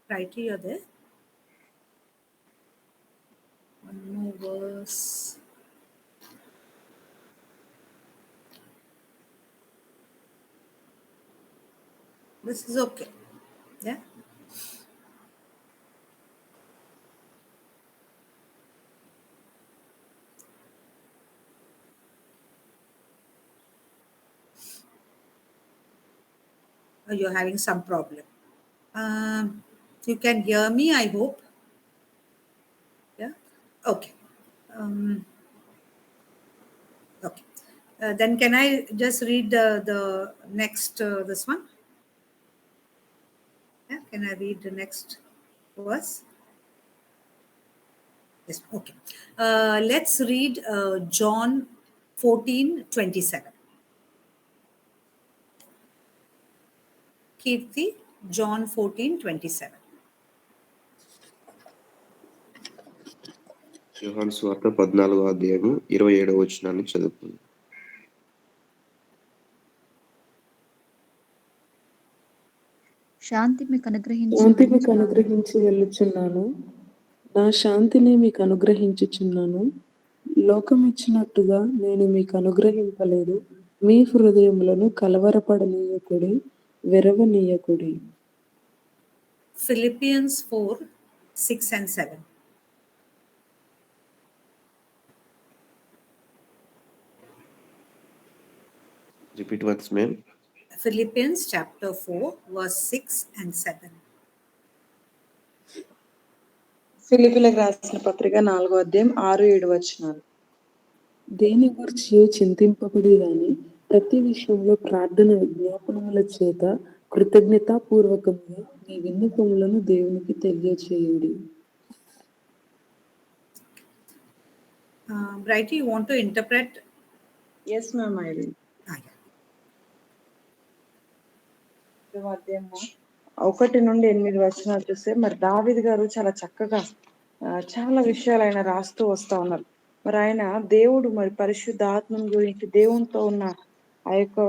Right here, there. One more verse. This is okay. Yeah. Or you're having some problem. You can hear me, I hope. Yeah. Okay. Okay. Then can I just read the next, this one? Yeah. Can I read the next verse? Yes. Okay. Let's read John 14:27. Kirti, John 14:27. యోహాను సువార్త 14:27 చదువుకుందాం. శాంతి మీకు అనుగ్రహించి శాంతి మీకు వెళ్ళుచున్నాను. అనుగ్రహించి వెళ్ళుచున్నాను. నా శాంతిని మీకు అనుగ్రహించుచున్నాను. లోకం ఇచ్చినట్టుగా నేను మీకు అనుగ్రహింపలేదు. మీ హృదయములను కలవరపడనీయకుడి, వెరవనీయకుడి. Philippians 4:6-7. Repeat once, ma'am. Philippians chapter 4, verse 6 and 7. ఫిలిప్పీలకు రాసిన పత్రిక 4వ అధ్యాయం 6-7 వచనాలు. దేని గురించి చింతింపబడి గాని ప్రతి విషయంలో ప్రార్థన విజ్ఞాపనముల చేత కృతజ్ఞతాపూర్వకముగా మీ విన్నపములను దేవునికి తెలియచేయుడి. Brighty, you want to interpret? Yes ma'am, I will. Ah, yeah. 5వ అధ్యాయము 1-8 వచనాలు చూస్తే, మరి దావీదు గారు చాలా చక్కగా చాలా విషయాలు ఆయన రాస్తూ వస్తా ఉన్నారు. మరి ఆయన దేవుడు, మరి పరిశుద్ధాత్మను గురించి, దేవునితో ఉన్న ఆ యొక్క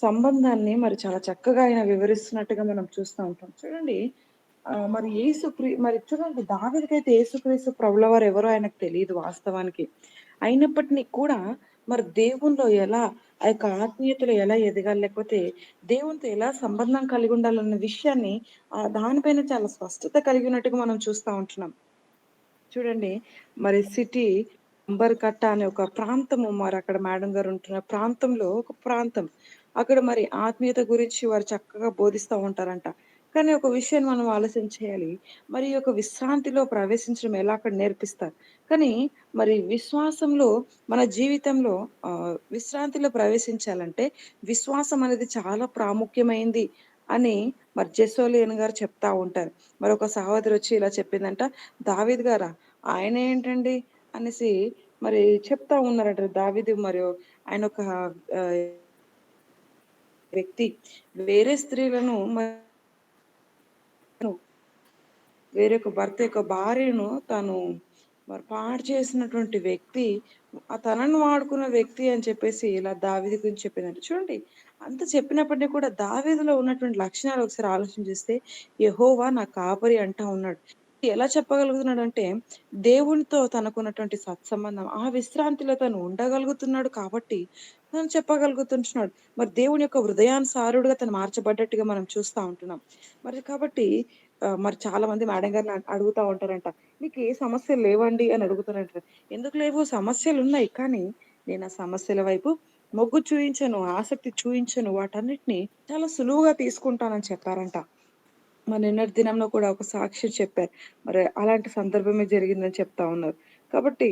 సంబంధాన్ని మరి చాలా చక్కగా ఆయన వివరిస్తున్నట్టుగా మనం చూస్తూ ఉంటాం. చూడండి, మరి మరి చూడండి, దావీదుకైతే యేసుక్రీస్తు ప్రభుల వారు ఎవరో ఆయనకు తెలియదు వాస్తవానికి. అయినప్పటికీ కూడా మరి దేవునిలో ఎలా ఆ యొక్క ఆత్మీయతలో ఎలా ఎదగాలి, లేకపోతే దేవునితో ఎలా సంబంధం కలిగి ఉండాలన్న విషయాన్ని దానిపైన చాలా స్పష్టత కలిగి ఉన్నట్టుగా మనం చూస్తా ఉంటున్నాం. చూడండి, మరి సిటీ అంబర్కట్ట అనే ఒక ప్రాంతము, మరి అక్కడ మేడం గారు ఉంటున్న ప్రాంతంలో ఒక ప్రాంతం. అక్కడ మరి ఆత్మీయత గురించి వారు చక్కగా బోధిస్తా ఉంటారంట. కానీ ఒక విషయాన్ని మనం ఆలోచన చేయాలి. మరి ఈ యొక్క విశ్రాంతిలో ప్రవేశించడం ఎలా అక్కడ నేర్పిస్తారు. కానీ మరి విశ్వాసంలో మన జీవితంలో విశ్రాంతిలో ప్రవేశించాలంటే విశ్వాసం అనేది చాలా ప్రాముఖ్యమైంది అని మరి జెసోలియన్ గారు చెప్తా ఉంటారు. మరి ఒక సహోదరి వచ్చి ఇలా చెప్పిందంట, దావీద్ గారా ఆయనేంటండి అనేసి మరి చెప్తా ఉన్నారట. దావీదు మరి ఆయన ఒక వ్యక్తి వేరే స్త్రీలను వేరొక భర్త యొక్క భార్యను తను మరి పాడు చేసినటువంటి వ్యక్తి, తనను వాడుకున్న వ్యక్తి అని చెప్పేసి ఇలా దావీదు గురించి చెప్పిందంట. చూడండి, అంత చెప్పినప్పటికీ కూడా దావీదులో ఉన్నటువంటి లక్షణాలు ఒకసారి ఆలోచన చేస్తే, యెహోవా నా కాపరి అంటా ఉన్నాడు. ఎలా చెప్పగలుగుతున్నాడంటే దేవునితో తనకున్నటువంటి సత్సంబంధం, ఆ విశ్రాంతిలో తను ఉండగలుగుతున్నాడు కాబట్టి తను చెప్పగలుగుతుంటున్నాడు. మరి దేవుని యొక్క హృదయానుసారుడుగా తను మార్చబడ్డట్టుగా మనం చూస్తా ఉంటున్నాం. మరి కాబట్టి మరి చాలా మంది మేడం గారిని అడుగుతా ఉంటారంట, "మీకు ఏ సమస్యలు లేవండి?" అని అడుగుతారంట. ఎందుకు లేవు? సమస్యలున్నాయి. కానీ నేను ఆ సమస్యల వైపు మొగ్గు చూయించను, ఆసక్తి చూయించను. వాటన్నిటిని చాలా సులువుగా తీసుకుంటానని చెప్పారంట. మరి నిన్నటి దినంలో కూడా ఒక సాక్షి చెప్పారు. మరి అలాంటి సందర్భమే జరిగిందని చెప్తా ఉన్నారు. కాబట్టి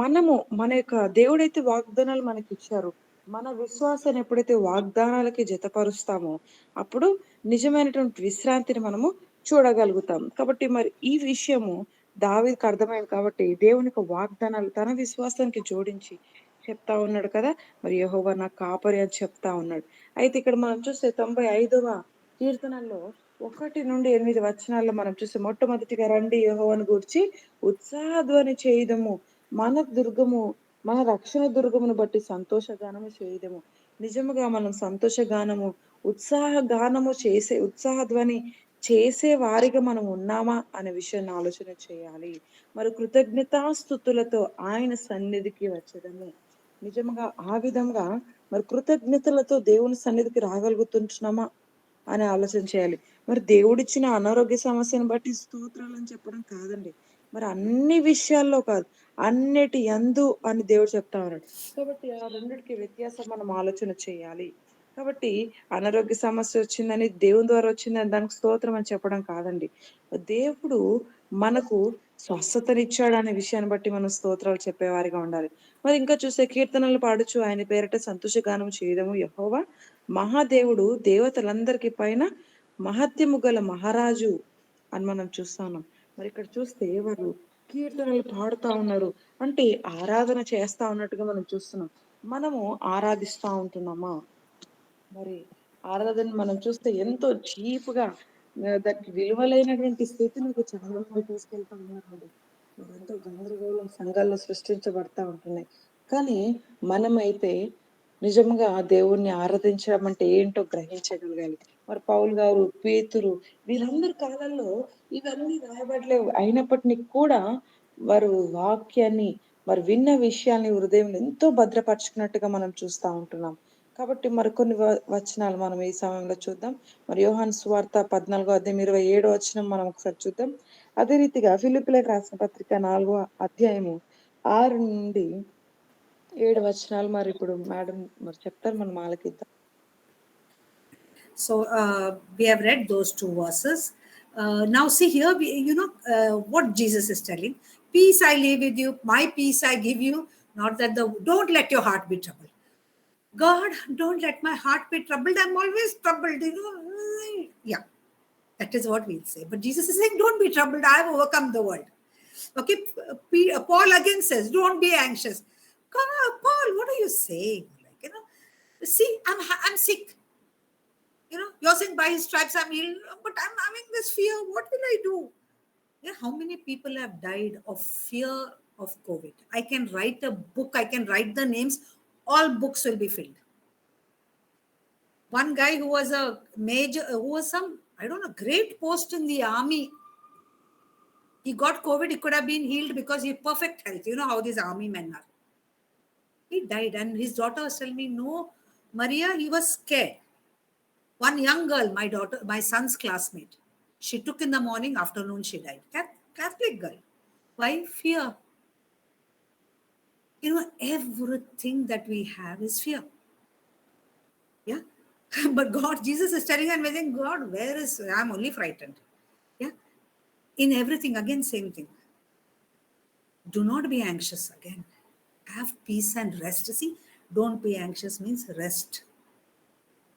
మనము మన యొక్క దేవుడైతే వాగ్దానాలు మనకిచ్చారో, మన విశ్వాసాన్ని ఎప్పుడైతే వాగ్దానాలకి జతపరుస్తామో, అప్పుడు నిజమైనటువంటి విశ్రాంతిని మనము చూడగలుగుతాం. కాబట్టి మరి ఈ విషయము దావీదుకు అర్థమైంది కాబట్టి దేవుని యొక్క వాగ్దానాలు తన విశ్వాసానికి జోడించి చెప్తా ఉన్నాడు కదా! మరి యెహోవా నా కాపరి అని చెప్తా ఉన్నాడు. అయితే ఇక్కడ మనం చూస్తే 95వ కీర్తనలో 1-8 వచనాల్లో మనం చూస్తే, మొట్టమొదటిగా రండి యెహోవాను గూర్చి ఉత్సాహధ్వని చేయుదము. మన దుర్గము, మన రక్షణ దుర్గమును బట్టి సంతోషగానము చేయుదము. నిజముగా మనం సంతోషగానము, ఉత్సాహగానము చేసే, ఉత్సాహధ్వని చేసే వారిగా మనం ఉన్నామా అనే విషయాన్ని ఆలోచన చేయాలి. మరి కృతజ్ఞతాస్తుతులతో ఆయన సన్నిధికి వచ్చెదము. నిజంగా ఆ విధంగా మరి కృతజ్ఞతలతో దేవుని సన్నిధికి రాగలుగుతుంటున్నామా అని ఆలోచన చేయాలి. మరి దేవుడిచ్చిన అనారోగ్య సమస్యను బట్టి స్తోత్రాలని చెప్పడం కాదండి. మరి అన్ని విషయాల్లో కాదు, అన్నిటి యందు అని దేవుడు చెప్తా ఉన్నాడు. కాబట్టి ఆ రెండిటికి వ్యత్యాసం మనం ఆలోచన చేయాలి. కాబట్టి అనారోగ్య సమస్య వచ్చిందని, దేవుని ద్వారా వచ్చిందని దానికి స్తోత్రం అని చెప్పడం కాదండి. దేవుడు మనకు స్వస్థతనిచ్చాడు అనే విషయాన్ని బట్టి మనం స్తోత్రాలు చెప్పేవారిగా ఉండాలి. మరి ఇంకా చూస్తే కీర్తనలు పాడుచు ఆయన పేరిట సంతోషగానం చేయడము. యెహోవా మహాదేవుడు, దేవతలందరికి పైన మహత్యము గల మహారాజు అని మనం చూస్తున్నాం. మరి ఇక్కడ చూస్తే వారు కీర్తనలు పాడుతా ఉన్నారు. అంటే ఆరాధన చేస్తా ఉన్నట్టుగా మనం చూస్తున్నాం. మనము ఆరాధిస్తా ఉంటున్నామా? మరి ఆరాధన మనం చూస్తే ఎంతో చీప్‌గా దానికి విలువలైనటువంటి స్థితిలోకి చాలా మంది తీసుకెళ్తా ఉన్నారండి. మరెంతో గందరగోళం సంఘాల్లో సృష్టించబడతా ఉంటున్నాయి. కానీ మనమైతే నిజంగా దేవుణ్ణి ఆరాధించడం అంటే ఏంటో గ్రహించగలగాలి. మరి పౌలు గారు, పేతురు వీళ్ళందరి కాలంలో ఇవన్నీ రాయబడలేవు. అయినప్పటికి కూడా వారు వాక్యాన్ని, మరి విన్న విషయాల్ని హృదయంలో ఎంతో భద్రపరుచుకున్నట్టుగా మనం చూస్తా ఉంటున్నాం. కాబట్టి మరికొన్ని వచనాలు మనం ఈ సమయంలో చూద్దాం. మరి యోహాను సువార్త 14:27 వచనం మనం ఒకసారి చూద్దాం. అదే రీతిగా ఫిలిప్పీలకు రాసిన పత్రిక 4వ అధ్యాయము 6-7 వచనాలు మరి ఇప్పుడు మేడం మరి చెప్తారు, మనం ఆలకిద్దాం. So we have read those two verses. Now see here, what Jesus is telling: peace I leave with you, my peace I give you. Not that don't let your heart be troubled. God, don't let my heart be troubled. I'm always troubled. Yeah, that is what we'll say. But Jesus is saying, don't be troubled. I have overcome the world. Okay, Paul again says, don't be anxious. God, Paul, what are you saying? See, I'm sick. You're saying by his stripes I'm healed, but I'm having this fear. What will I do? Yeah, how many people have died of fear of COVID? I can write a book, I can write the names, all books will be filled. One guy who was a major, who was some, I don't know, great post in the army. He got COVID, he could have been healed because he had perfect health. You know how these army men are. He died, and his daughter was telling me, no, Maria, he was scared. One young girl, my son's classmate, she took in the morning, afternoon she died. Catholic girl. Why? Fear. Everything that we have is fear. Yeah. But God, Jesus is telling and saying, God, where is, I'm only frightened. Yeah. In everything, again, same thing. Do not be anxious again. Have peace and rest. See, don't be anxious means rest.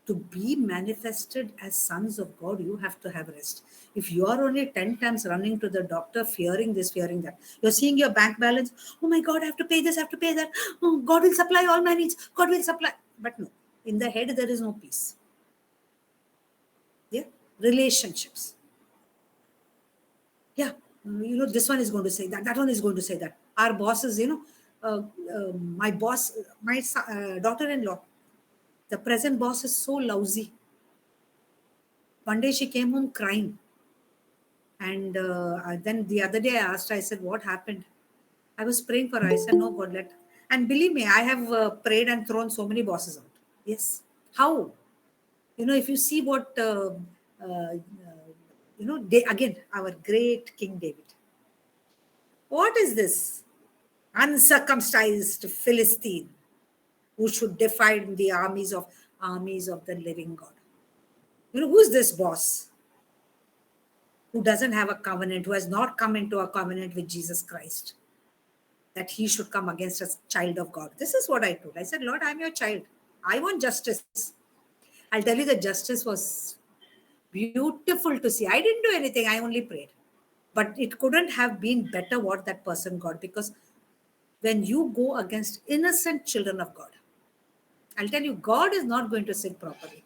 To be manifested as sons of God, you have to have rest. If you are only 10 times running to the doctor, fearing this, fearing that, you're seeing your bank balance, oh my God, I have to pay this, I have to pay that, oh, God will supply all my needs, God will supply. But no, in the head, there is no peace. Yeah, relationships. Yeah, this one is going to say that, that one is going to say that. Our bosses, my boss, my daughter-in-law, the present boss is so lousy. One day she came home crying. And then the other day I asked her, I said, what happened? I was praying for her. I said, no, God, let. And believe me, I have prayed and thrown so many bosses out. Yes. How? If you see what, again, our great King David. What is this? Uncircumcised Philistine who should defy the armies of the living God. Who's this boss? Who doesn't have a covenant, who has not come into a covenant with Jesus Christ, that he should come against a child of God. This is what I told. I said, Lord, I'm your child. I want justice. I'll tell you, the justice was beautiful to see. I didn't do anything. I only prayed. But it couldn't have been better what that person got, because when you go against innocent children of God, I'll tell you, God is not going to sit properly.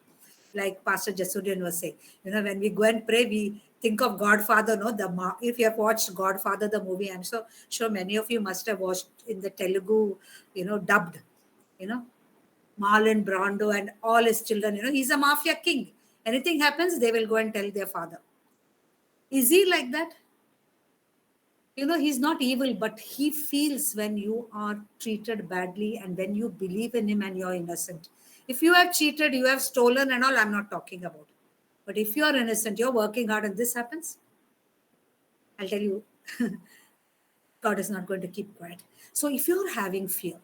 Like Pastor Jesudian was saying, when we go and pray, we think of Godfather. No, if you have watched Godfather, the movie, I'm so sure many of you must have watched in the Telugu, dubbed, Marlon Brando and all his children. He's a mafia king. Anything happens, they will go and tell their father. Is he like that? He's not evil, but he feels when you are treated badly and when you believe in him and you're innocent. If you have cheated, you have stolen and all, I'm not talking about. But if you are innocent, you're working hard and this happens, I'll tell you, God is not going to keep quiet. So if you're having fear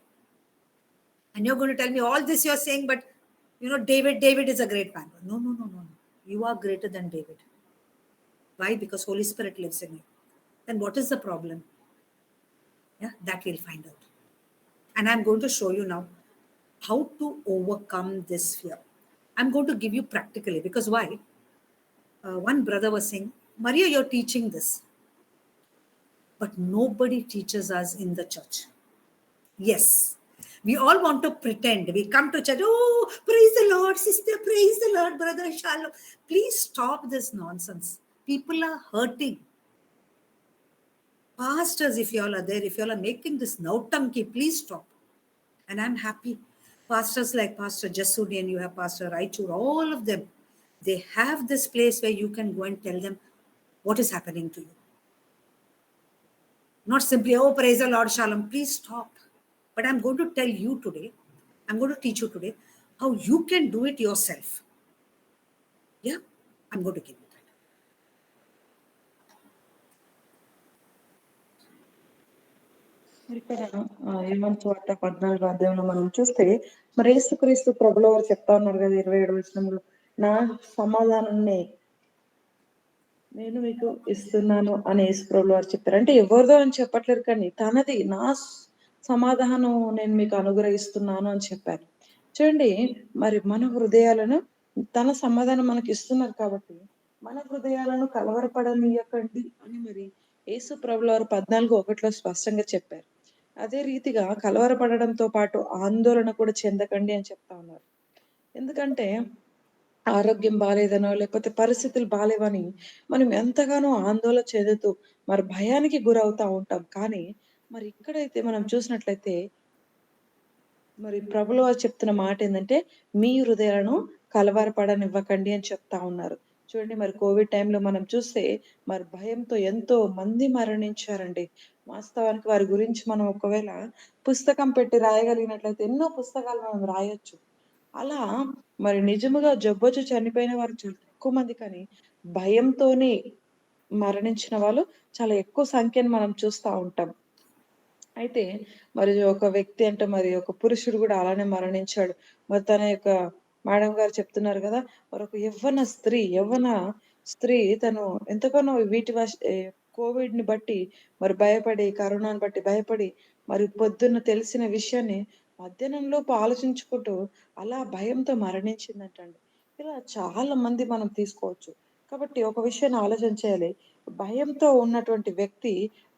and you're going to tell me all this you're saying, but David is a great man. No. You are greater than David. Why? Because Holy Spirit lives in you. Then what is the problem? Yeah, that we'll find out. And I'm going to show you now how to overcome this fear. I'm going to give you practically, because why? One brother was saying, Maria, you're teaching this, but nobody teaches us in the church. Yes, we all want to pretend. We come to church, oh, praise the Lord, sister, praise the Lord, brother, shalom. Please stop this nonsense. People are hurting. Pastors, if you all are there, if you all are making this nautanki, please stop. And I'm happy. Pastors like Pastor Jasudi, and you have Pastor Raichur, all of them, they have this place where you can go and tell them what is happening to you. Not simply, oh, praise the Lord, shalom. Please stop. But I'm going to tell you today, I'm going to teach you today how you can do it yourself. Yeah, I'm going to give you that. మరి ఇక్కడ యోహాను సువార్త 14వ అధ్యాయంలో మనం చూస్తే, మరి యేసుక్రీస్తు ప్రభుల వారు చెప్తా ఉన్నారు కదా 27వ వచనంలో, నా సమాధానాన్ని నేను మీకు ఇస్తున్నాను అని యేసు ప్రభుల వారు చెప్పారు. అంటే ఎవరిదో అని చెప్పట్లేరు, కానీ తనది, నా సమాధానం నేను మీకు అనుగ్రహిస్తున్నాను అని చెప్పారు. చూడండి, మరి మన హృదయాలను, తన సమాధానం మనకి ఇస్తున్నారు కాబట్టి మన హృదయాలను కలవరపడనీయకండి అని మరి యేసు ప్రభుల వారు 14:1 స్పష్టంగా చెప్పారు. అదే రీతిగా కలవరపడడంతో పాటు ఆందోళన కూడా చెందకండి అని చెప్తా ఉన్నారు. ఎందుకంటే ఆరోగ్యం బాలేదనో లేకపోతే పరిస్థితులు బాలేవని మనం ఎంతగానో ఆందోళన చెందుతూ మరి భయానికి గురవుతా ఉంటాం. కానీ మరి ఇక్కడైతే మనం చూసినట్లయితే మరి ప్రభుల వారు చెప్తున్న మాట ఏంటంటే, మీ హృదయాలను కలవరపడనివ్వకండి అని చెప్తా ఉన్నారు. చూడండి మరి కోవిడ్ టైంలో మనం చూస్తే మరి భయంతో ఎంతో మంది మరణించారండి. వాస్తవానికి వారి గురించి మనం ఒకవేళ పుస్తకం పెట్టి రాయగలిగినట్లయితే ఎన్నో పుస్తకాలు మనం రాయొచ్చు. అలా మరి నిజముగా జబ్బొచ్చి చనిపోయిన వారు చాలా తక్కువ మంది, కానీ భయంతోనే మరణించిన వాళ్ళు చాలా ఎక్కువ సంఖ్యను మనం చూస్తా ఉంటాం. అయితే మరి ఒక వ్యక్తి అంటే మరి ఒక పురుషుడు కూడా అలానే మరణించాడు. మరి తన యొక్క మేడం గారు చెప్తున్నారు కదా! మరొక యవ్వన స్త్రీ తను ఎంతగానో కోవిడ్‌ని బట్టి మరి భయపడి, కరోనాను బట్టి భయపడి, మరి పొద్దున్న తెలిసిన విషయాన్ని మధ్యాహ్నంలోపు ఆలోచించుకుంటూ అలా భయంతో మరణించిందంటండి. ఇలా చాలా మంది మనం తీసుకోవచ్చు. కాబట్టి ఒక విషయాన్ని ఆలోచన చేయాలి. భయంతో ఉన్నటువంటి వ్యక్తి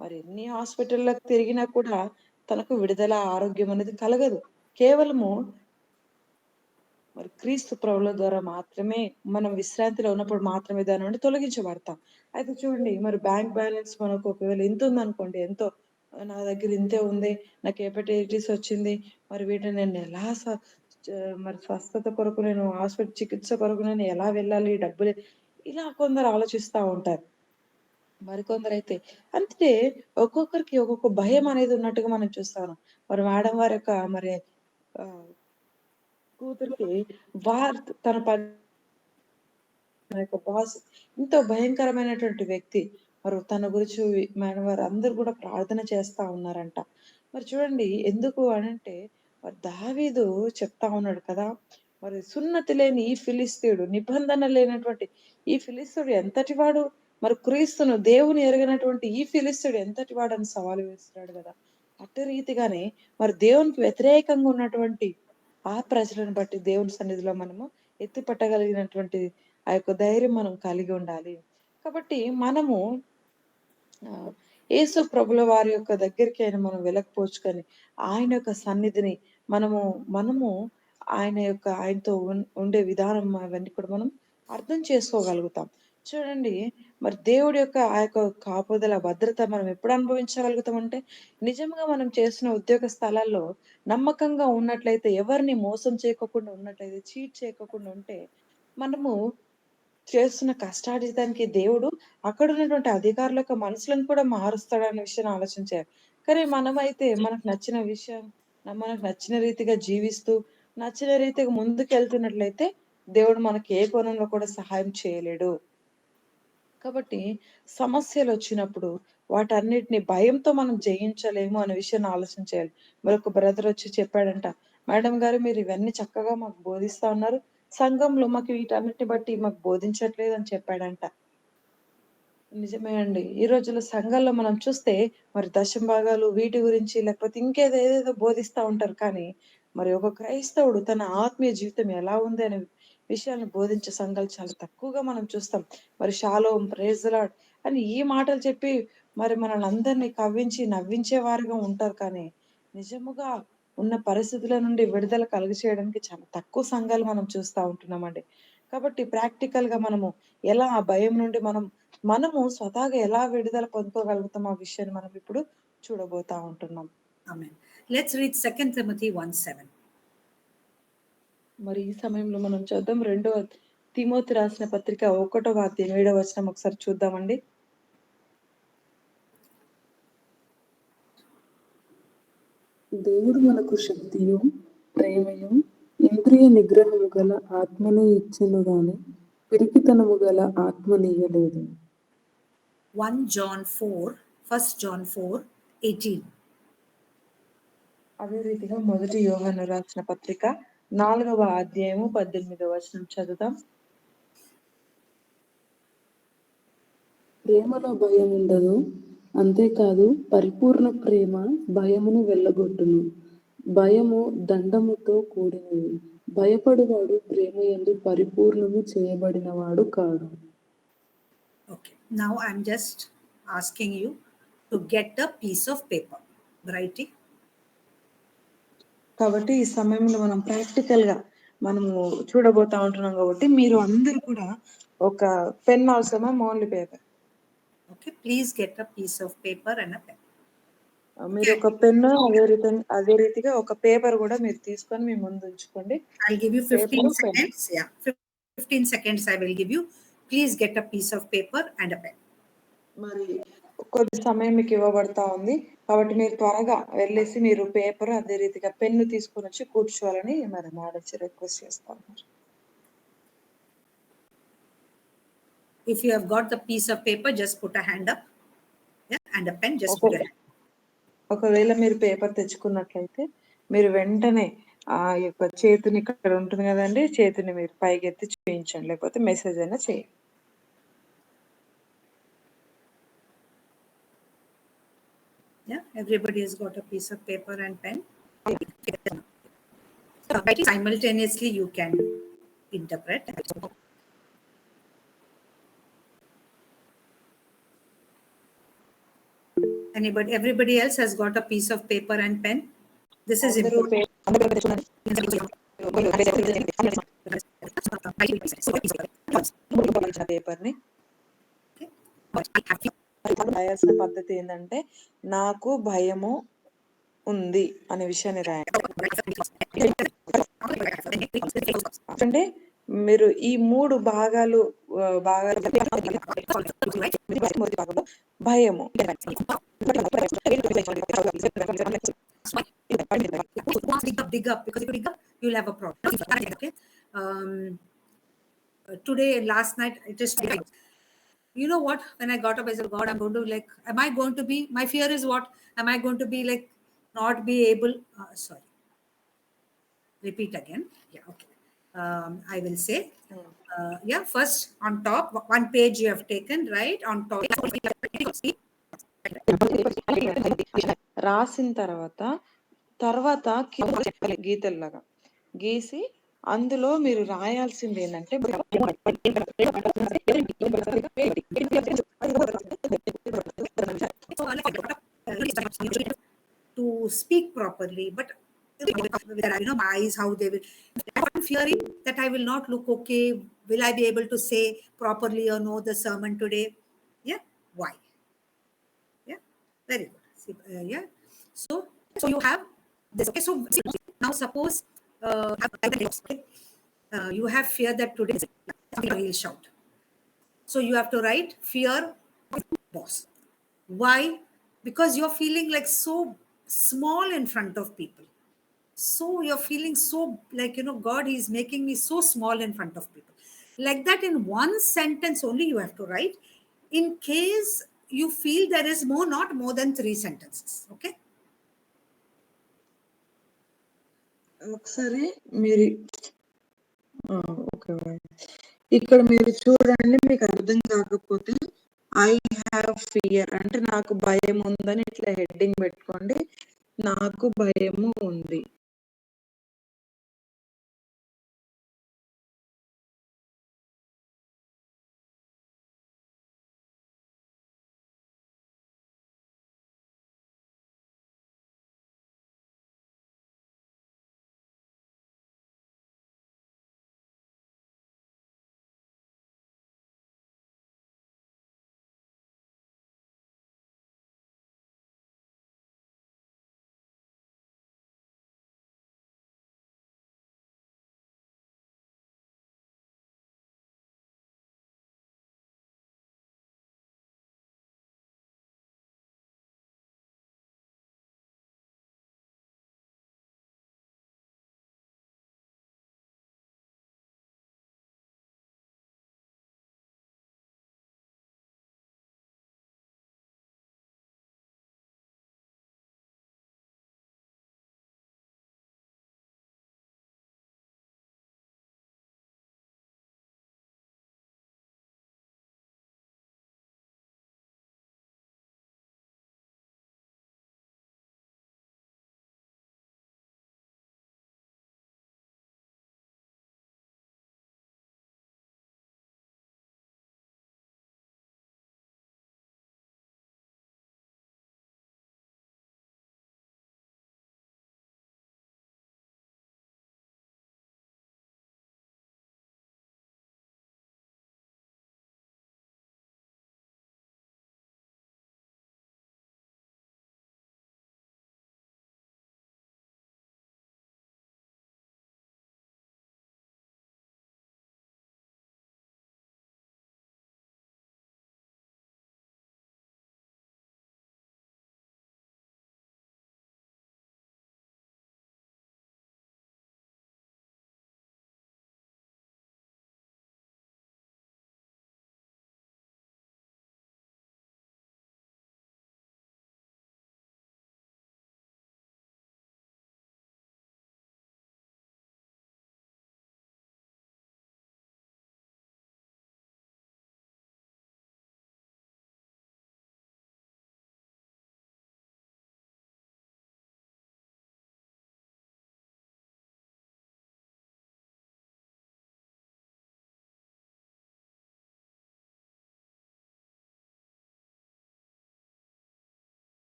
మరి ఎన్ని హాస్పిటల్‌లకు తిరిగినా కూడా తనకు విడుదల, ఆరోగ్యం అనేది కలగదు. కేవలము మరి క్రీస్తు ప్రభువుల ద్వారా మాత్రమే మనం విశ్రాంతిలో ఉన్నప్పుడు మాత్రమే దాని నుండి తొలగించబడతాం. అయితే చూడండి మరి బ్యాంక్ బ్యాలెన్స్ మనకు ఒకవేళ ఇంతుందనుకోండి, ఎంతో నా దగ్గర ఇంతే ఉంది, నాకు హెపటైటిస్ వచ్చింది, మరి వీటిని నేను ఎలా మరి స్వస్థత కొరకు నేను చికిత్స కొరకు నేను ఎలా వెళ్ళాలి? డబ్బులు ఇలా కొందరు ఆలోచిస్తా ఉంటారు. మరికొందరైతే అంటే ఒక్కొక్కరికి ఒక్కొక్క భయం అనేది ఉన్నట్టుగా మనం చూస్తాము. మరి మేడం వారి యొక్క మరి ఆహ్, కూతురికి తన తన యొక్క బాస్ ఎంతో భయంకరమైనటువంటి వ్యక్తి. మరి తన గురించి మేడం వారు అందరూ కూడా ప్రార్థన చేస్తా ఉన్నారంట. మరి చూడండి ఎందుకు అనంటే మరి దావీదు చెప్తా ఉన్నాడు కదా! మరి సున్నతి లేని ఈ ఫిలిష్తీయుడు, నిబంధన లేనటువంటి ఈ ఫిలిష్తీయుడు ఎంతటి వాడు? మరి క్రీస్తును దేవుని ఎరగనటువంటి ఈ ఫిలిష్తీయుడు ఎంతటి వాడని సవాలు వేస్తున్నాడు గదా! అట్టి రీతిగానే మరి దేవునికి వ్యతిరేకంగా ఉన్నటువంటి ఆ ప్రజలను బట్టి దేవుని సన్నిధిలో మనము ఎత్తి పట్టగలిగినటువంటి ఆ యొక్క ధైర్యం మనం కలిగి ఉండాలి. కాబట్టి మనము యేసు ప్రభుల వారి యొక్క దగ్గరికి మనం వెళ్ళకపోవచ్చు, కానీ ఆయన యొక్క సన్నిధిని మనము మనము ఆయనతో ఉండే విధానం అవన్నీ కూడా మనం అర్థం చేసుకోగలుగుతాం. చూడండి మరి దేవుడి యొక్క ఆ యొక్క కాపుదల, భద్రత మనం ఎప్పుడు అనుభవించగలుగుతామంటే నిజంగా మనం చేసిన ఉద్యోగ స్థలాల్లో నమ్మకంగా ఉన్నట్లయితే, ఎవరిని మోసం చేయకోకుండా ఉన్నట్లయితే, చీట్ చేయకోకుండా ఉంటే మనము చేస్తున్న కష్టార్జితానికి దేవుడు అక్కడున్నటువంటి అధికారుల యొక్క మనసులను కూడా మారుస్తాడనే విషయాన్ని ఆలోచించారు. కానీ మనమైతే మనకు నచ్చిన రీతిగా జీవిస్తూ, నచ్చిన రీతిగా ముందుకెళ్తున్నట్లయితే దేవుడు మనకి ఏ కోణంలో కూడా సహాయం చేయలేడు. కాబట్టి సమస్యలొచ్చినప్పుడు వాటన్నిటిని భయంతో మనం జయించలేము అనే విషయాన్ని ఆలోచన చేయాలి. మరొక బ్రదర్ వచ్చి చెప్పాడంట, "మేడం గారు మీరు ఇవన్నీ చక్కగా మాకు బోధిస్తా ఉన్నారు. సంఘంలో మాకు వీటన్నిటిని బట్టి మాకు బోధించట్లేదు" అని చెప్పాడంట. నిజమే అండి. ఈ రోజుల్లో సంఘాల్లో మనం చూస్తే మరి దశమ భాగాలు వీటి గురించి లేకపోతే ఏదేదో బోధిస్తా ఉంటారు. కానీ మరి ఒక క్రైస్తవుడు తన ఆత్మీయ జీవితం ఎలా ఉంది అనే విషయాన్ని బోధించే సంఘాలు చాలా తక్కువగా మనం చూస్తాం. మరి షాలోమ్, ప్రైజ్ ది లార్డ్ అని ఈ మాటలు చెప్పి మరి మనల్ని అందరిని కవ్వించి నవ్వించేవారుగా ఉంటారు. కానీ నిజముగా ఉన్న పరిస్థితుల నుండి విడుదల కలుగచేయడానికి చాలా తక్కువ సంఘాలు మనం చూస్తా ఉంటున్నామండి. కాబట్టి ప్రాక్టికల్‌గా మనము ఎలా ఆ భయం నుండి మనము స్వతహాగా ఎలా విడుదల పొందుకోగలుగుతాం ఆ విషయాన్ని మనం ఇప్పుడు చూడబోతా ఉంటున్నాం. Amen. Let's read 2 Timothy 1:7. మరి ఈ సమయంలో మనం చూద్దాం 2వ తిమోతి రాసిన పత్రిక 1వ అధ్యాయం 7వ వచనం ఒకసారి చూద్దామండి. దేవుడు మనకు శక్తియు, ప్రేమయు, ఇంద్రియ నిగ్రహము గల ఆత్మను ఇచ్చెను గాని పిరికితనము గల ఆత్మనియ్యలేదు. 1 John 4, 18. అదే రీతిగా మొదటి యోహాను రాసిన పత్రిక 4వ అధ్యాయము 18వ వచనం చదువుదాం. ప్రేమలో భయం ఉండదు, అంతేకాదు పరిపూర్ణ ప్రేమ భయమును వెళ్ళగొట్టును. భయము దండముతో కూడినది. భయపడువాడు ప్రేమయందు పరిపూర్ణము చేయబడినవాడు కాడు. Okay. Now I'm just asking you to get a piece of paper. Writing. కాబట్టి ఈ సమయంలో మనం ప్రాక్టికల్‌గా మనము చూడబోతా ఉంటున్నాం కాబట్టి మీరు అందరూ కూడా ఒక పెన్ అవసరమా? Only paper. Okay. Please get a piece of paper and a pen. మీరు ఒక పెన్ను అదే రీతిగా ఒక పేపర్ కూడా మీరు తీసుకొని మీ ముందు ఉంచుకోండి. I'll give you 15 Paper, pen. seconds. Yeah. 15 seconds I will give you. Please get a piece of paper and a pen. మరి కొద్ది సమయం మీకు ఇవ్వబడతా ఉంది. కాబట్టి మీరు త్వరగా వెళ్ళేసి మీరు పేపర్ అదే రీతిగా పెన్ను తీసుకొని వచ్చి కూర్చోవాలని మరి మేడం రిక్వెస్ట్ చేస్తా ఉన్నారు. If you have got the piece of paper, just put a hand up. Yeah, and a pen, just put your hand. ఒకవేళ మీరు పేపర్ తెచ్చుకున్నట్లయితే మీరు వెంటనే ఆ యొక్క చేతిని ఇక్కడ ఉంటుంది కదండి, చేతిని మీరు పైకెత్తి చూపించండి, లేకపోతే మెసేజ్ అయినా చేయండి. Yeah, everybody has got a piece of paper and pen. Simultaneously, you can interpret. Everybody else has got a piece of paper and pen. This is అందరూ important. పేపర్ని రాయాల్సిన పద్ధతి ఏంటంటే నాకు భయము ఉంది అనే విషయాన్ని రాయండి. అంటే మీరు ఈ 3 భాగాలు భయము dig up, because if you dig up, you'll have a problem. Okay. Today, last night, it is. You know what? When I got up, I said, God, I'm going to am I going to be? My fear is what? Am I going to be not be able? Sorry. Repeat again. Yeah. Okay. I will say. Yeah. First, on top, one page you have taken, right? On top. రాసిన తర్వాత గీతల్లాగా గీసి అందులో మీరు రాయాల్సింది ఏంటంటే to speak properly, but my eyes, how they will. I'm fearing that I will not look okay. Will I be able to say properly or know the sermon today? Yeah. Why? Yeah. Very good. Yeah. So you have this. Okay. So now suppose you have fear that today will shout. So you have to write fear boss. Why? Because you're feeling so small in front of people. So you're feeling so God is making me so small in front of people. Like that, in one sentence only you have to write. In case you feel there is not more than 3 sentences. Okay. ఒకసారి మీరు ఇక్కడ మీరు చూడండి, మీకు అర్థం కాకపోతే I have fear అంటే నాకు భయం ఉందని ఇట్లా హెడ్డింగ్ పెట్టుకోండి. నాకు భయము ఉంది.